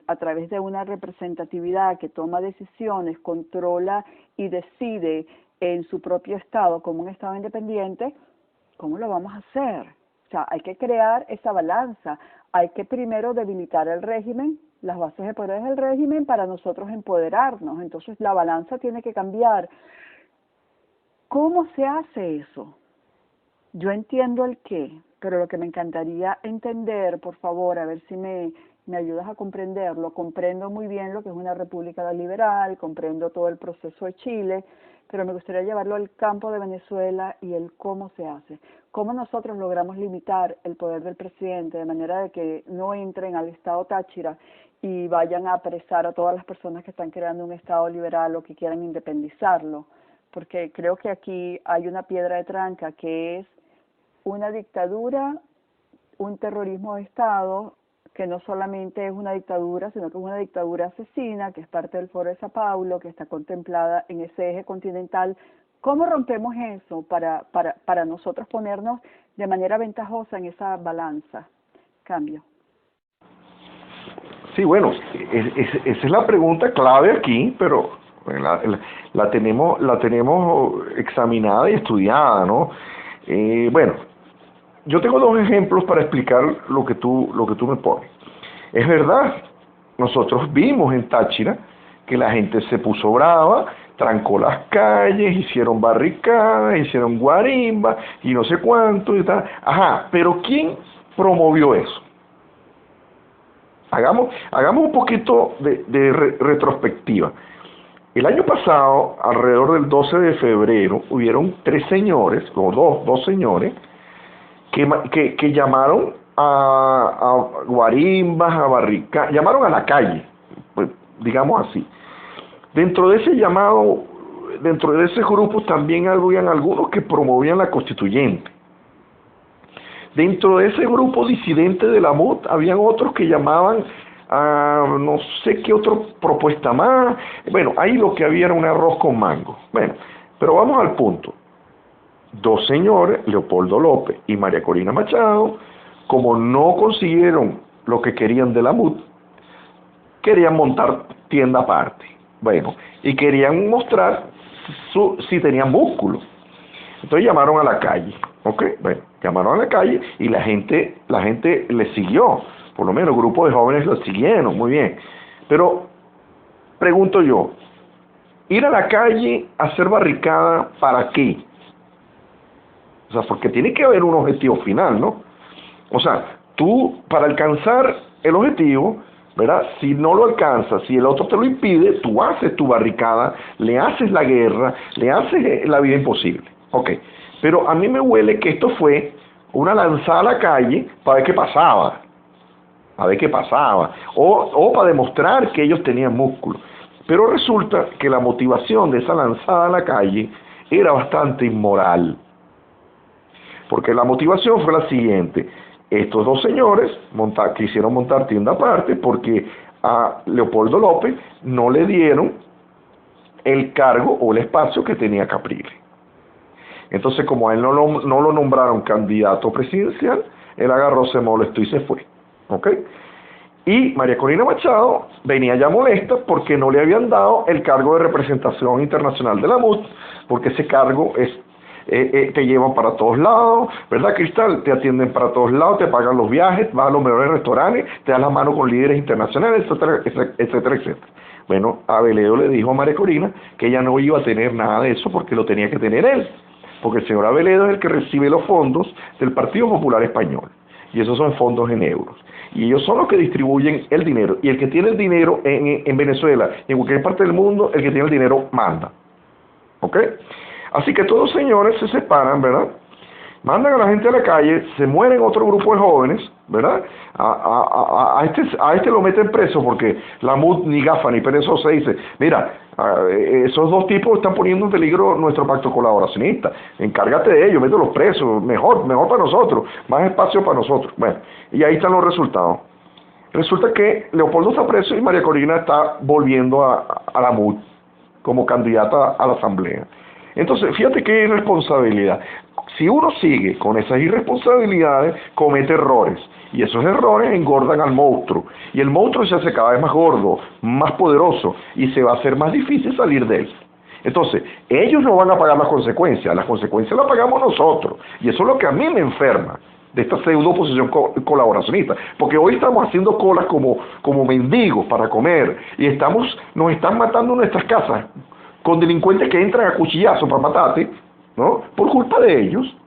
a través de una representatividad que toma decisiones, controla y decide en su propio Estado como un Estado independiente, ¿cómo lo vamos a hacer? O sea, hay que crear esa balanza, hay que primero debilitar el régimen, las bases de poder del régimen para nosotros empoderarnos, entonces la balanza tiene que cambiar. ¿Cómo se hace eso? Yo entiendo el qué, pero lo que me encantaría entender, por favor, a ver si me ayudas a comprenderlo. Comprendo muy bien lo que es una república liberal, comprendo todo el proceso de Chile, pero me gustaría llevarlo al campo de Venezuela y el cómo se hace. ¿Cómo nosotros logramos limitar el poder del presidente de manera de que no entren al Estado Táchira y vayan a apresar a todas las personas que están creando un Estado liberal o que quieran independizarlo? Porque creo que aquí hay una piedra de tranca que es una dictadura, un terrorismo de Estado, que no solamente es una dictadura, sino que es una dictadura asesina, que es parte del Foro de Sao Paulo, que está contemplada en ese eje continental. ¿Cómo rompemos eso para nosotros ponernos de manera ventajosa en esa balanza? Cambio. Sí, bueno, esa es la pregunta clave aquí, pero la tenemos examinada y estudiada, ¿no? Bueno, yo tengo dos ejemplos para explicar lo que tú me pones. Es verdad, nosotros vimos en Táchira que la gente se puso brava, trancó las calles, hicieron barricadas, hicieron guarimbas y no sé cuánto y tal. Ajá, pero ¿quién promovió eso? Hagamos un poquito de retrospectiva. El año pasado, alrededor del 12 de febrero, hubieron tres señores, o dos señores, que llamaron a guarimbas, a barricadas, llamaron a la calle, pues, digamos así. Dentro de ese llamado, dentro de ese grupo también habían algunos que promovían la constituyente. Dentro de ese grupo disidente de la MUT, habían otros que llamaban a no sé qué otra propuesta más. Bueno, ahí lo que había era un arroz con mango. Bueno, pero vamos al punto. Dos señores, Leopoldo López y María Corina Machado, como no consiguieron lo que querían de la MUT, querían montar tienda aparte. Bueno, y querían mostrar si tenían músculo. Entonces llamaron a la calle, ¿ok? Bueno, llamaron a la calle y la gente les siguió, por lo menos el grupo de jóvenes lo siguieron, muy bien. Pero, pregunto yo, ir a la calle a hacer barricada, ¿para qué? O sea, porque tiene que haber un objetivo final, ¿no? O sea, tú, para alcanzar el objetivo, ¿verdad? Si no lo alcanzas, si el otro te lo impide, tú haces tu barricada, le haces la guerra, le haces la vida imposible. Ok, pero a mí me huele que esto fue una lanzada a la calle para ver qué pasaba. A ver qué pasaba. O para demostrar que ellos tenían músculo. Pero resulta que la motivación de esa lanzada a la calle era bastante inmoral. Porque la motivación fue la siguiente. Estos dos señores quisieron montar tienda aparte porque a Leopoldo López no le dieron el cargo o el espacio que tenía Capriles. Entonces, como a él no lo nombraron candidato presidencial, él agarró, se molestó y se fue. ¿Ok? Y María Corina Machado venía ya molesta porque no le habían dado el cargo de representación internacional de la MUT, porque ese cargo te llevan para todos lados, ¿verdad, Cristal? Te atienden para todos lados, te pagan los viajes, vas a los mejores restaurantes, te das la mano con líderes internacionales, etcétera, etcétera, etcétera. Bueno, Aveledo le dijo a María Corina que ella no iba a tener nada de eso porque lo tenía que tener él. porque el señor Aveledo es el que recibe los fondos del Partido Popular Español, y esos son fondos en euros, y ellos son los que distribuyen el dinero, y el que tiene el dinero en Venezuela y en cualquier parte del mundo, el que tiene el dinero manda, ¿ok? Así que todos los señores se separan, ¿verdad? Mandan a la gente a la calle, se mueren otro grupo de jóvenes, ¿verdad? A este lo meten preso porque la MUD ni gafa ni perezosa dice, mira, esos dos tipos están poniendo en peligro nuestro pacto colaboracionista, encárgate de ellos, mételos presos, mejor para nosotros, más espacio para nosotros. Bueno, y ahí están los resultados. Resulta que Leopoldo está preso y María Corina está volviendo a la MUD como candidata a la asamblea. Entonces, fíjate qué irresponsabilidad. Si uno sigue con esas irresponsabilidades, comete errores. Y esos errores engordan al monstruo. Y el monstruo se hace cada vez más gordo, más poderoso, y se va a hacer más difícil salir de él. Entonces, ellos no van a pagar las consecuencias las pagamos nosotros. Y eso es lo que a mí me enferma de esta pseudo oposición colaboracionista, porque hoy estamos haciendo colas como mendigos para comer, y nos están matando en nuestras casas, con delincuentes que entran a cuchillazos para matarte, ¿no? Por culpa de ellos,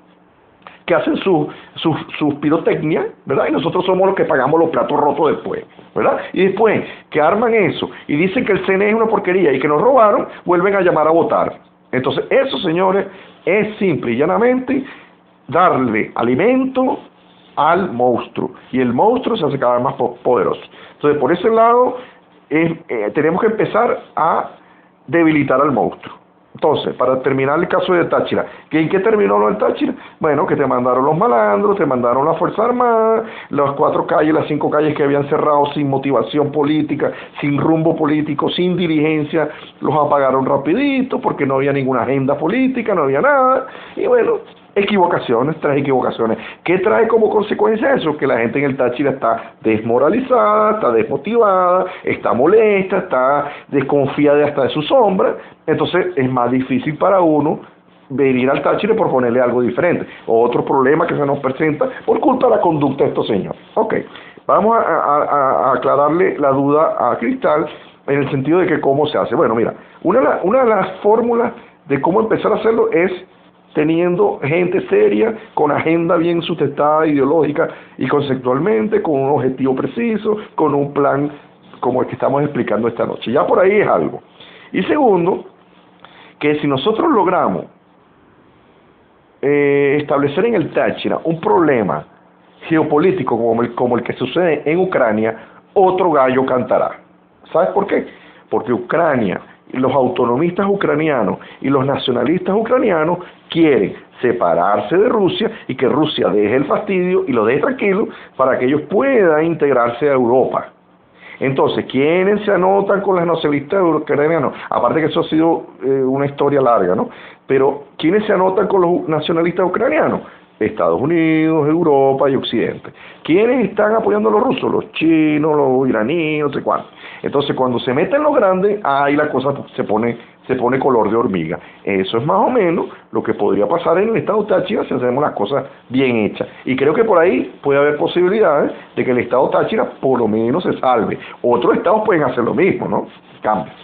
que hacen sus pirotecnia, ¿verdad? Y nosotros somos los que pagamos los platos rotos después, ¿verdad? Y después que arman eso y dicen que el CNE es una porquería y que nos robaron, vuelven a llamar a votar. Entonces, eso, señores, es simple y llanamente darle alimento al monstruo, y el monstruo se hace cada vez más poderoso. Entonces, por ese lado, tenemos que empezar a debilitar al monstruo. Entonces, para terminar el caso de Táchira, ¿en qué terminó lo del Táchira? Bueno, que te mandaron los malandros, te mandaron la Fuerza Armada, las 4 calles, las 5 calles que habían cerrado sin motivación política, sin rumbo político, sin dirigencia, los apagaron rapidito porque no había ninguna agenda política, no había nada, y bueno, equivocaciones tras equivocaciones. ¿Qué trae como consecuencia eso? Que la gente en el Táchira está desmoralizada, está desmotivada, está molesta, está desconfiada hasta de su sombra. Entonces es más difícil para uno venir al Táchira por ponerle algo diferente. Otro problema que se nos presenta por culpa de la conducta de estos señores. Ok, vamos a aclararle la duda a Cristal en el sentido de que cómo se hace. Bueno, mira, una de las fórmulas de cómo empezar a hacerlo es teniendo gente seria, con agenda bien sustentada ideológica y conceptualmente, con un objetivo preciso, con un plan como el que estamos explicando esta noche. Ya por ahí es algo. Y segundo, que si nosotros logramos establecer en el Táchira un problema geopolítico como el que sucede en Ucrania, otro gallo cantará. ¿Sabes por qué? Porque Ucrania, y los autonomistas ucranianos y los nacionalistas ucranianos quieren separarse de Rusia y que Rusia deje el fastidio y lo deje tranquilo para que ellos puedan integrarse a Europa. Entonces, ¿quiénes se anotan con los nacionalistas ucranianos? Aparte que eso ha sido una historia larga, ¿no? Pero, ¿quiénes se anotan con los nacionalistas ucranianos? Estados Unidos, Europa y Occidente. ¿Quiénes están apoyando a los rusos? Los chinos, los iraníes, no sé cuántos. Entonces, cuando se meten los grandes, ahí la cosa se pone color de hormiga. Eso es más o menos lo que podría pasar en el estado Táchira si hacemos las cosas bien hechas. Y creo que por ahí puede haber posibilidades de que el estado Táchira por lo menos se salve. Otros estados pueden hacer lo mismo, ¿no? Cambios.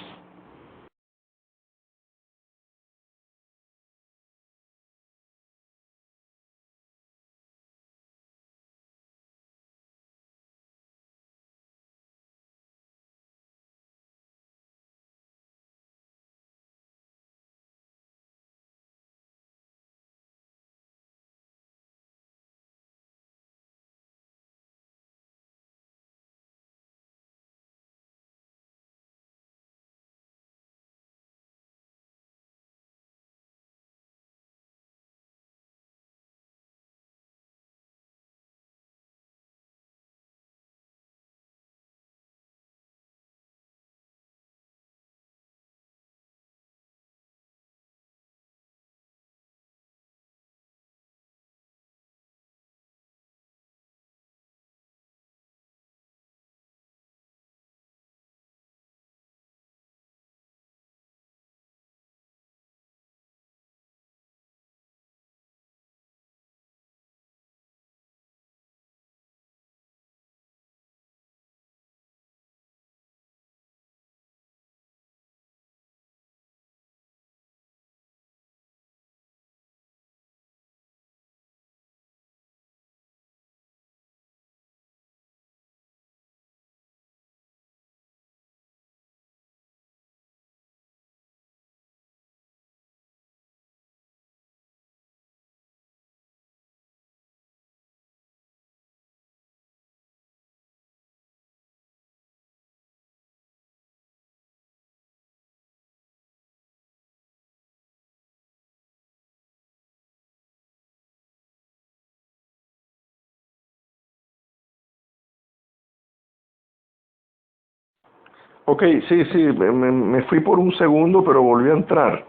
Ok, sí, me fui por un segundo, pero volví a entrar.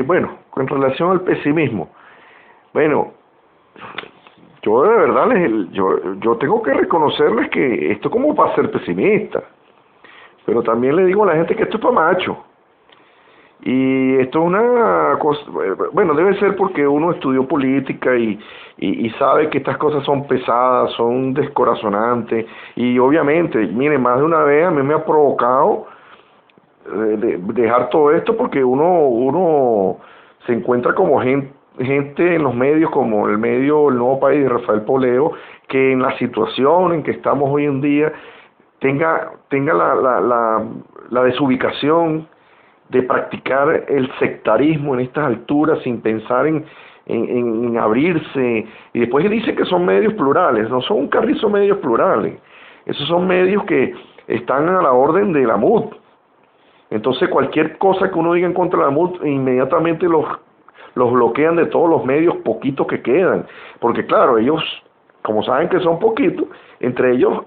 Bueno, con relación al pesimismo, bueno, yo de verdad yo tengo que reconocerles que esto como para ser pesimista, pero también le digo a la gente que esto es para macho. Y esto es una cosa, bueno, debe ser porque uno estudió política y sabe que estas cosas son pesadas, son descorazonantes, y obviamente, mire, más de una vez a mí me ha provocado dejar todo esto porque uno se encuentra como gente en los medios, como el medio El Nuevo País de Rafael Poleo, que en la situación en que estamos hoy en día tenga la desubicación de practicar el sectarismo en estas alturas sin pensar en abrirse, y después dice que son medios plurales. No son un carrizo medios plurales, esos son medios que están a la orden de la MUD. Entonces cualquier cosa que uno diga en contra de la MUD, inmediatamente los bloquean de todos los medios poquitos que quedan, porque claro, ellos, como saben que son poquitos, entre ellos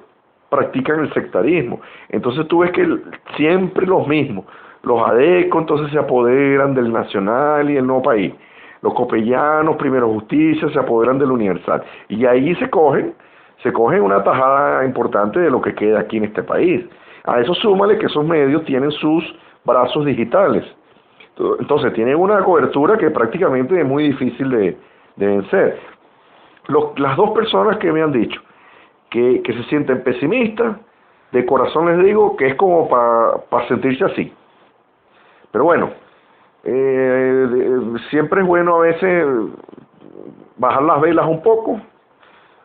practican el sectarismo. Entonces tú ves que siempre los mismos, los ADECO entonces se apoderan del Nacional y el Nuevo País, los copellanos, Primero Justicia, se apoderan del Universal, y ahí se cogen una tajada importante de lo que queda aquí en este país. A eso súmale que esos medios tienen sus brazos digitales, entonces tienen una cobertura que prácticamente es muy difícil de vencer. Las dos personas que me han dicho que se sienten pesimistas, de corazón les digo que es como para sentirse así. Pero bueno, siempre es bueno a veces bajar las velas un poco,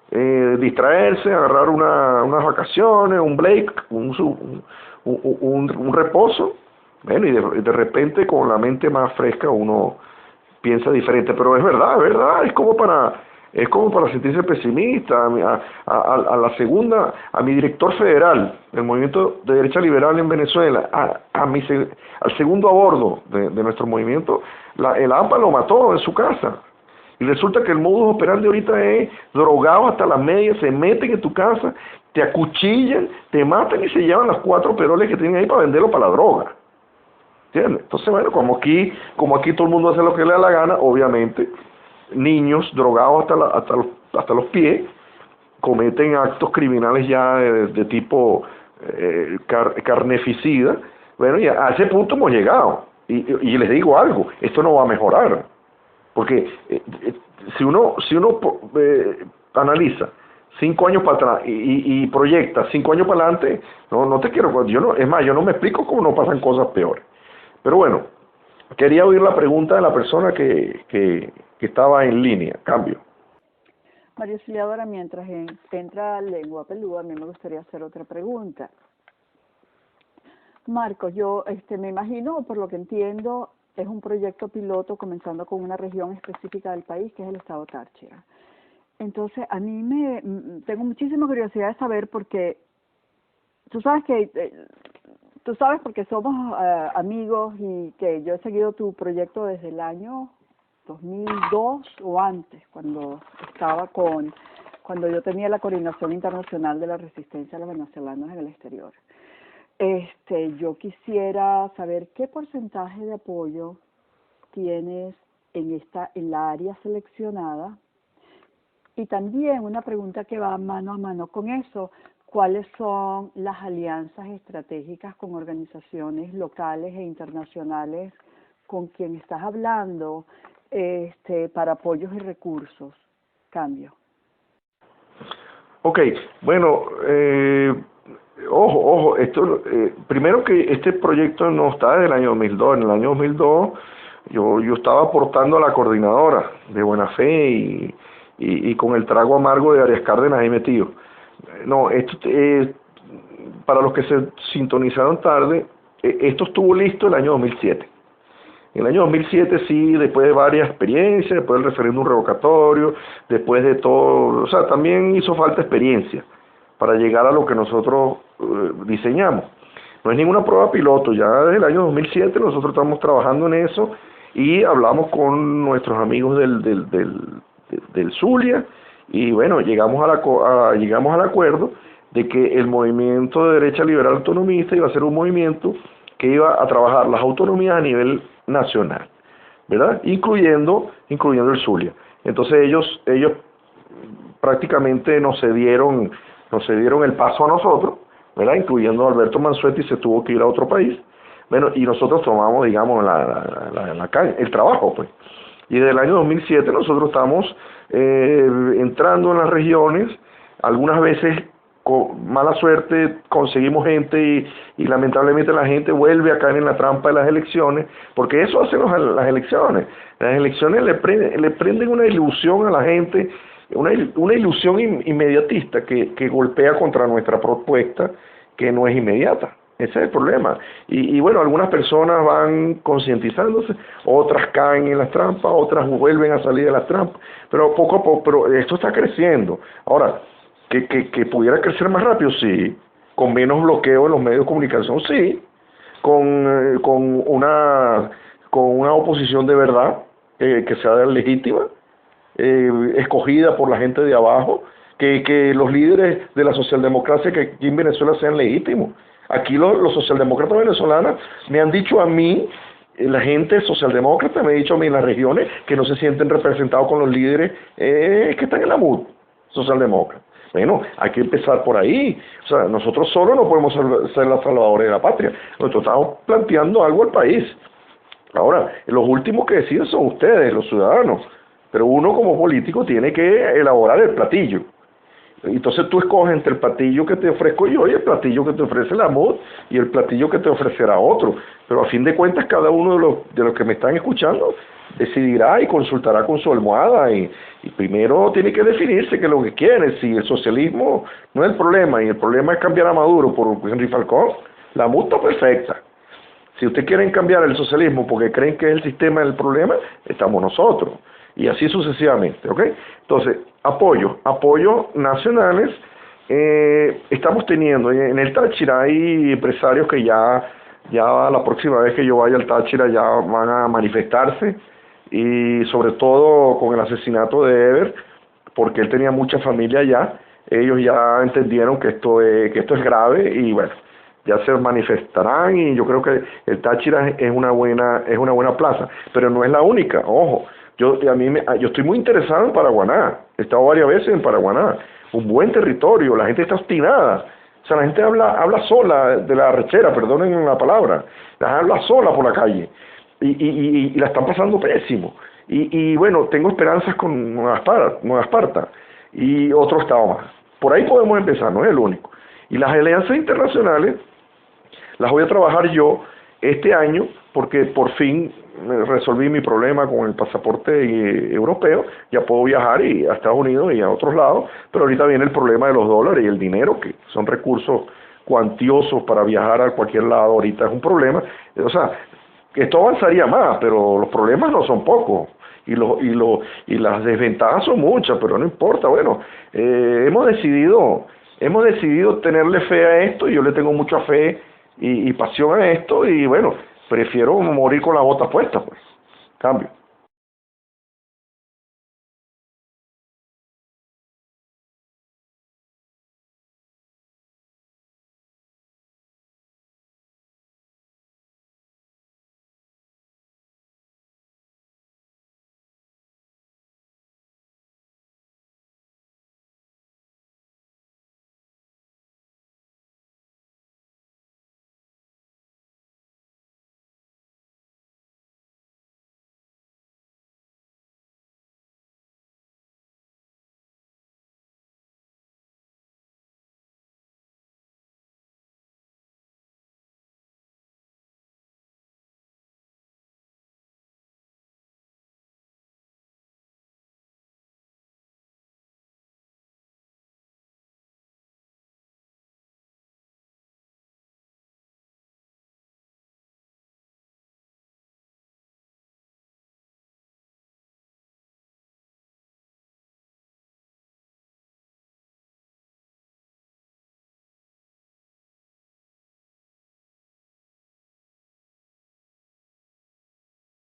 distraerse, agarrar unas vacaciones, un break, un reposo. Bueno, y de repente con la mente más fresca uno piensa diferente. Pero es verdad, es como para sentirse pesimista. A mi director federal del Movimiento de Derecha Liberal en Venezuela, al segundo a bordo de nuestro movimiento, el AMPA lo mató en su casa. Y resulta que el modus operandi ahorita es drogado hasta las medias, se meten en tu casa, te acuchillan, te matan y se llevan las 4 peroles que tienen ahí para venderlo para la droga. ¿Entiendes? Entonces, bueno, como aquí todo el mundo hace lo que le da la gana, obviamente, niños drogados hasta los pies cometen actos criminales ya de tipo carneficida. Bueno, y a ese punto hemos llegado. Y les digo algo, esto no va a mejorar. Porque si uno analiza 5 años para atrás y proyecta 5 años para adelante, no te quiero, es más, yo no me explico cómo no pasan cosas peores. Pero bueno, quería oír la pregunta de la persona que estaba en línea. Cambio. María Auxiliadora, mientras entra Lengua Pelúa, a mí me gustaría hacer otra pregunta. Marcos, yo me imagino, por lo que entiendo, es un proyecto piloto comenzando con una región específica del país, que es el estado Táchira. Entonces, a mí tengo muchísima curiosidad de saber, porque tú sabes porque somos amigos, y que yo he seguido tu proyecto desde el año 2002 o antes, cuando yo tenía la coordinación internacional de la resistencia a los venezolanos en el exterior. Yo quisiera saber qué porcentaje de apoyo tienes en la área seleccionada, y también una pregunta que va mano a mano con eso: ¿cuáles son las alianzas estratégicas con organizaciones locales e internacionales con quien estás hablando para apoyos y recursos? Cambio. Ok, bueno, ojo, primero que este proyecto no está desde el año 2002. En el año 2002 yo estaba aportando a la coordinadora de Buena Fe y con el trago amargo de Arias Cárdenas ahí metido. No, para los que se sintonizaron tarde, esto estuvo listo el año 2007. En el año 2007 sí, después de varias experiencias, después del referéndum revocatorio, después de todo, o sea, también hizo falta experiencia para llegar a lo que nosotros diseñamos. No es ninguna prueba piloto, ya desde el año 2007 nosotros estamos trabajando en eso y hablamos con nuestros amigos del Zulia, y bueno, llegamos al acuerdo de que el movimiento de derecha liberal autonomista iba a ser un movimiento que iba a trabajar las autonomías a nivel nacional, ¿verdad? Incluyendo el Zulia. Entonces ellos prácticamente nos cedieron el paso a nosotros, ¿verdad? Incluyendo a Alberto Mansuetti, se tuvo que ir a otro país. Bueno, y nosotros tomamos, digamos, el trabajo, pues. Y desde el año 2007 nosotros estamos entrando en las regiones, algunas veces con mala suerte conseguimos gente y lamentablemente la gente vuelve a caer en la trampa de las elecciones, porque eso hacen las elecciones. Las elecciones le prenden una ilusión a la gente, una ilusión inmediatista que golpea contra nuestra propuesta, que no es inmediata. Ese es el problema. Y bueno, algunas personas van concientizándose, otras caen en las trampas, otras vuelven a salir de las trampas, pero poco a poco, pero esto está creciendo. Ahora, que pudiera crecer más rápido, sí, con menos bloqueo en los medios de comunicación, sí, con una oposición de verdad, que sea legítima, escogida por la gente de abajo, que los líderes de la socialdemocracia que aquí en Venezuela sean legítimos. Aquí los socialdemócratas venezolanos me han dicho a mí, la gente socialdemócrata me ha dicho a mí en las regiones que no se sienten representados con los líderes que están en la MUD, socialdemócratas. Bueno, hay que empezar por ahí. O sea, nosotros solos no podemos ser los salvadores de la patria. Nosotros estamos planteando algo al país. Ahora, los últimos que deciden son ustedes, los ciudadanos. Pero uno como político tiene que elaborar el platillo. Entonces tú escoges entre el platillo que te ofrezco yo y el platillo que te ofrece la MUD y el platillo que te ofrecerá otro. Pero a fin de cuentas cada uno de los que me están escuchando decidirá y consultará con su almohada y primero tiene que definirse qué es lo que quiere. Si el socialismo no es el problema y el problema es cambiar a Maduro por Henry Falcón, la MUD está perfecta. Si ustedes quieren cambiar el socialismo porque creen que es el sistema el problema, estamos nosotros. Y así sucesivamente, ¿ok? Entonces, apoyos nacionales, estamos teniendo, en el Táchira hay empresarios que ya la próxima vez que yo vaya al Táchira ya van a manifestarse, y sobre todo con el asesinato de Ever, porque él tenía mucha familia allá, ellos ya entendieron que esto es grave y bueno, ya se manifestarán y yo creo que el Táchira es una buena plaza, pero no es la única, ojo. Yo estoy muy interesado en Paraguaná, he estado varias veces en Paraguaná, un buen territorio, la gente está obstinada, o sea, la gente habla sola de la arrechera, perdonen la palabra, habla sola por la calle, y la están pasando pésimo, y bueno, tengo esperanzas con Nueva Esparta, y otro estado más, por ahí podemos empezar, no es el único, y las alianzas internacionales las voy a trabajar yo este año, porque por fin resolví mi problema con el pasaporte europeo, ya puedo viajar a Estados Unidos y a otros lados, pero ahorita viene el problema de los dólares y el dinero, que son recursos cuantiosos para viajar a cualquier lado, ahorita es un problema. O sea, esto avanzaría más, pero los problemas no son pocos, y las desventajas son muchas, pero no importa. Bueno, hemos decidido tenerle fe a esto, y yo le tengo mucha fe y pasión a esto, y bueno, prefiero morir con la bota puesta, pues. Cambio.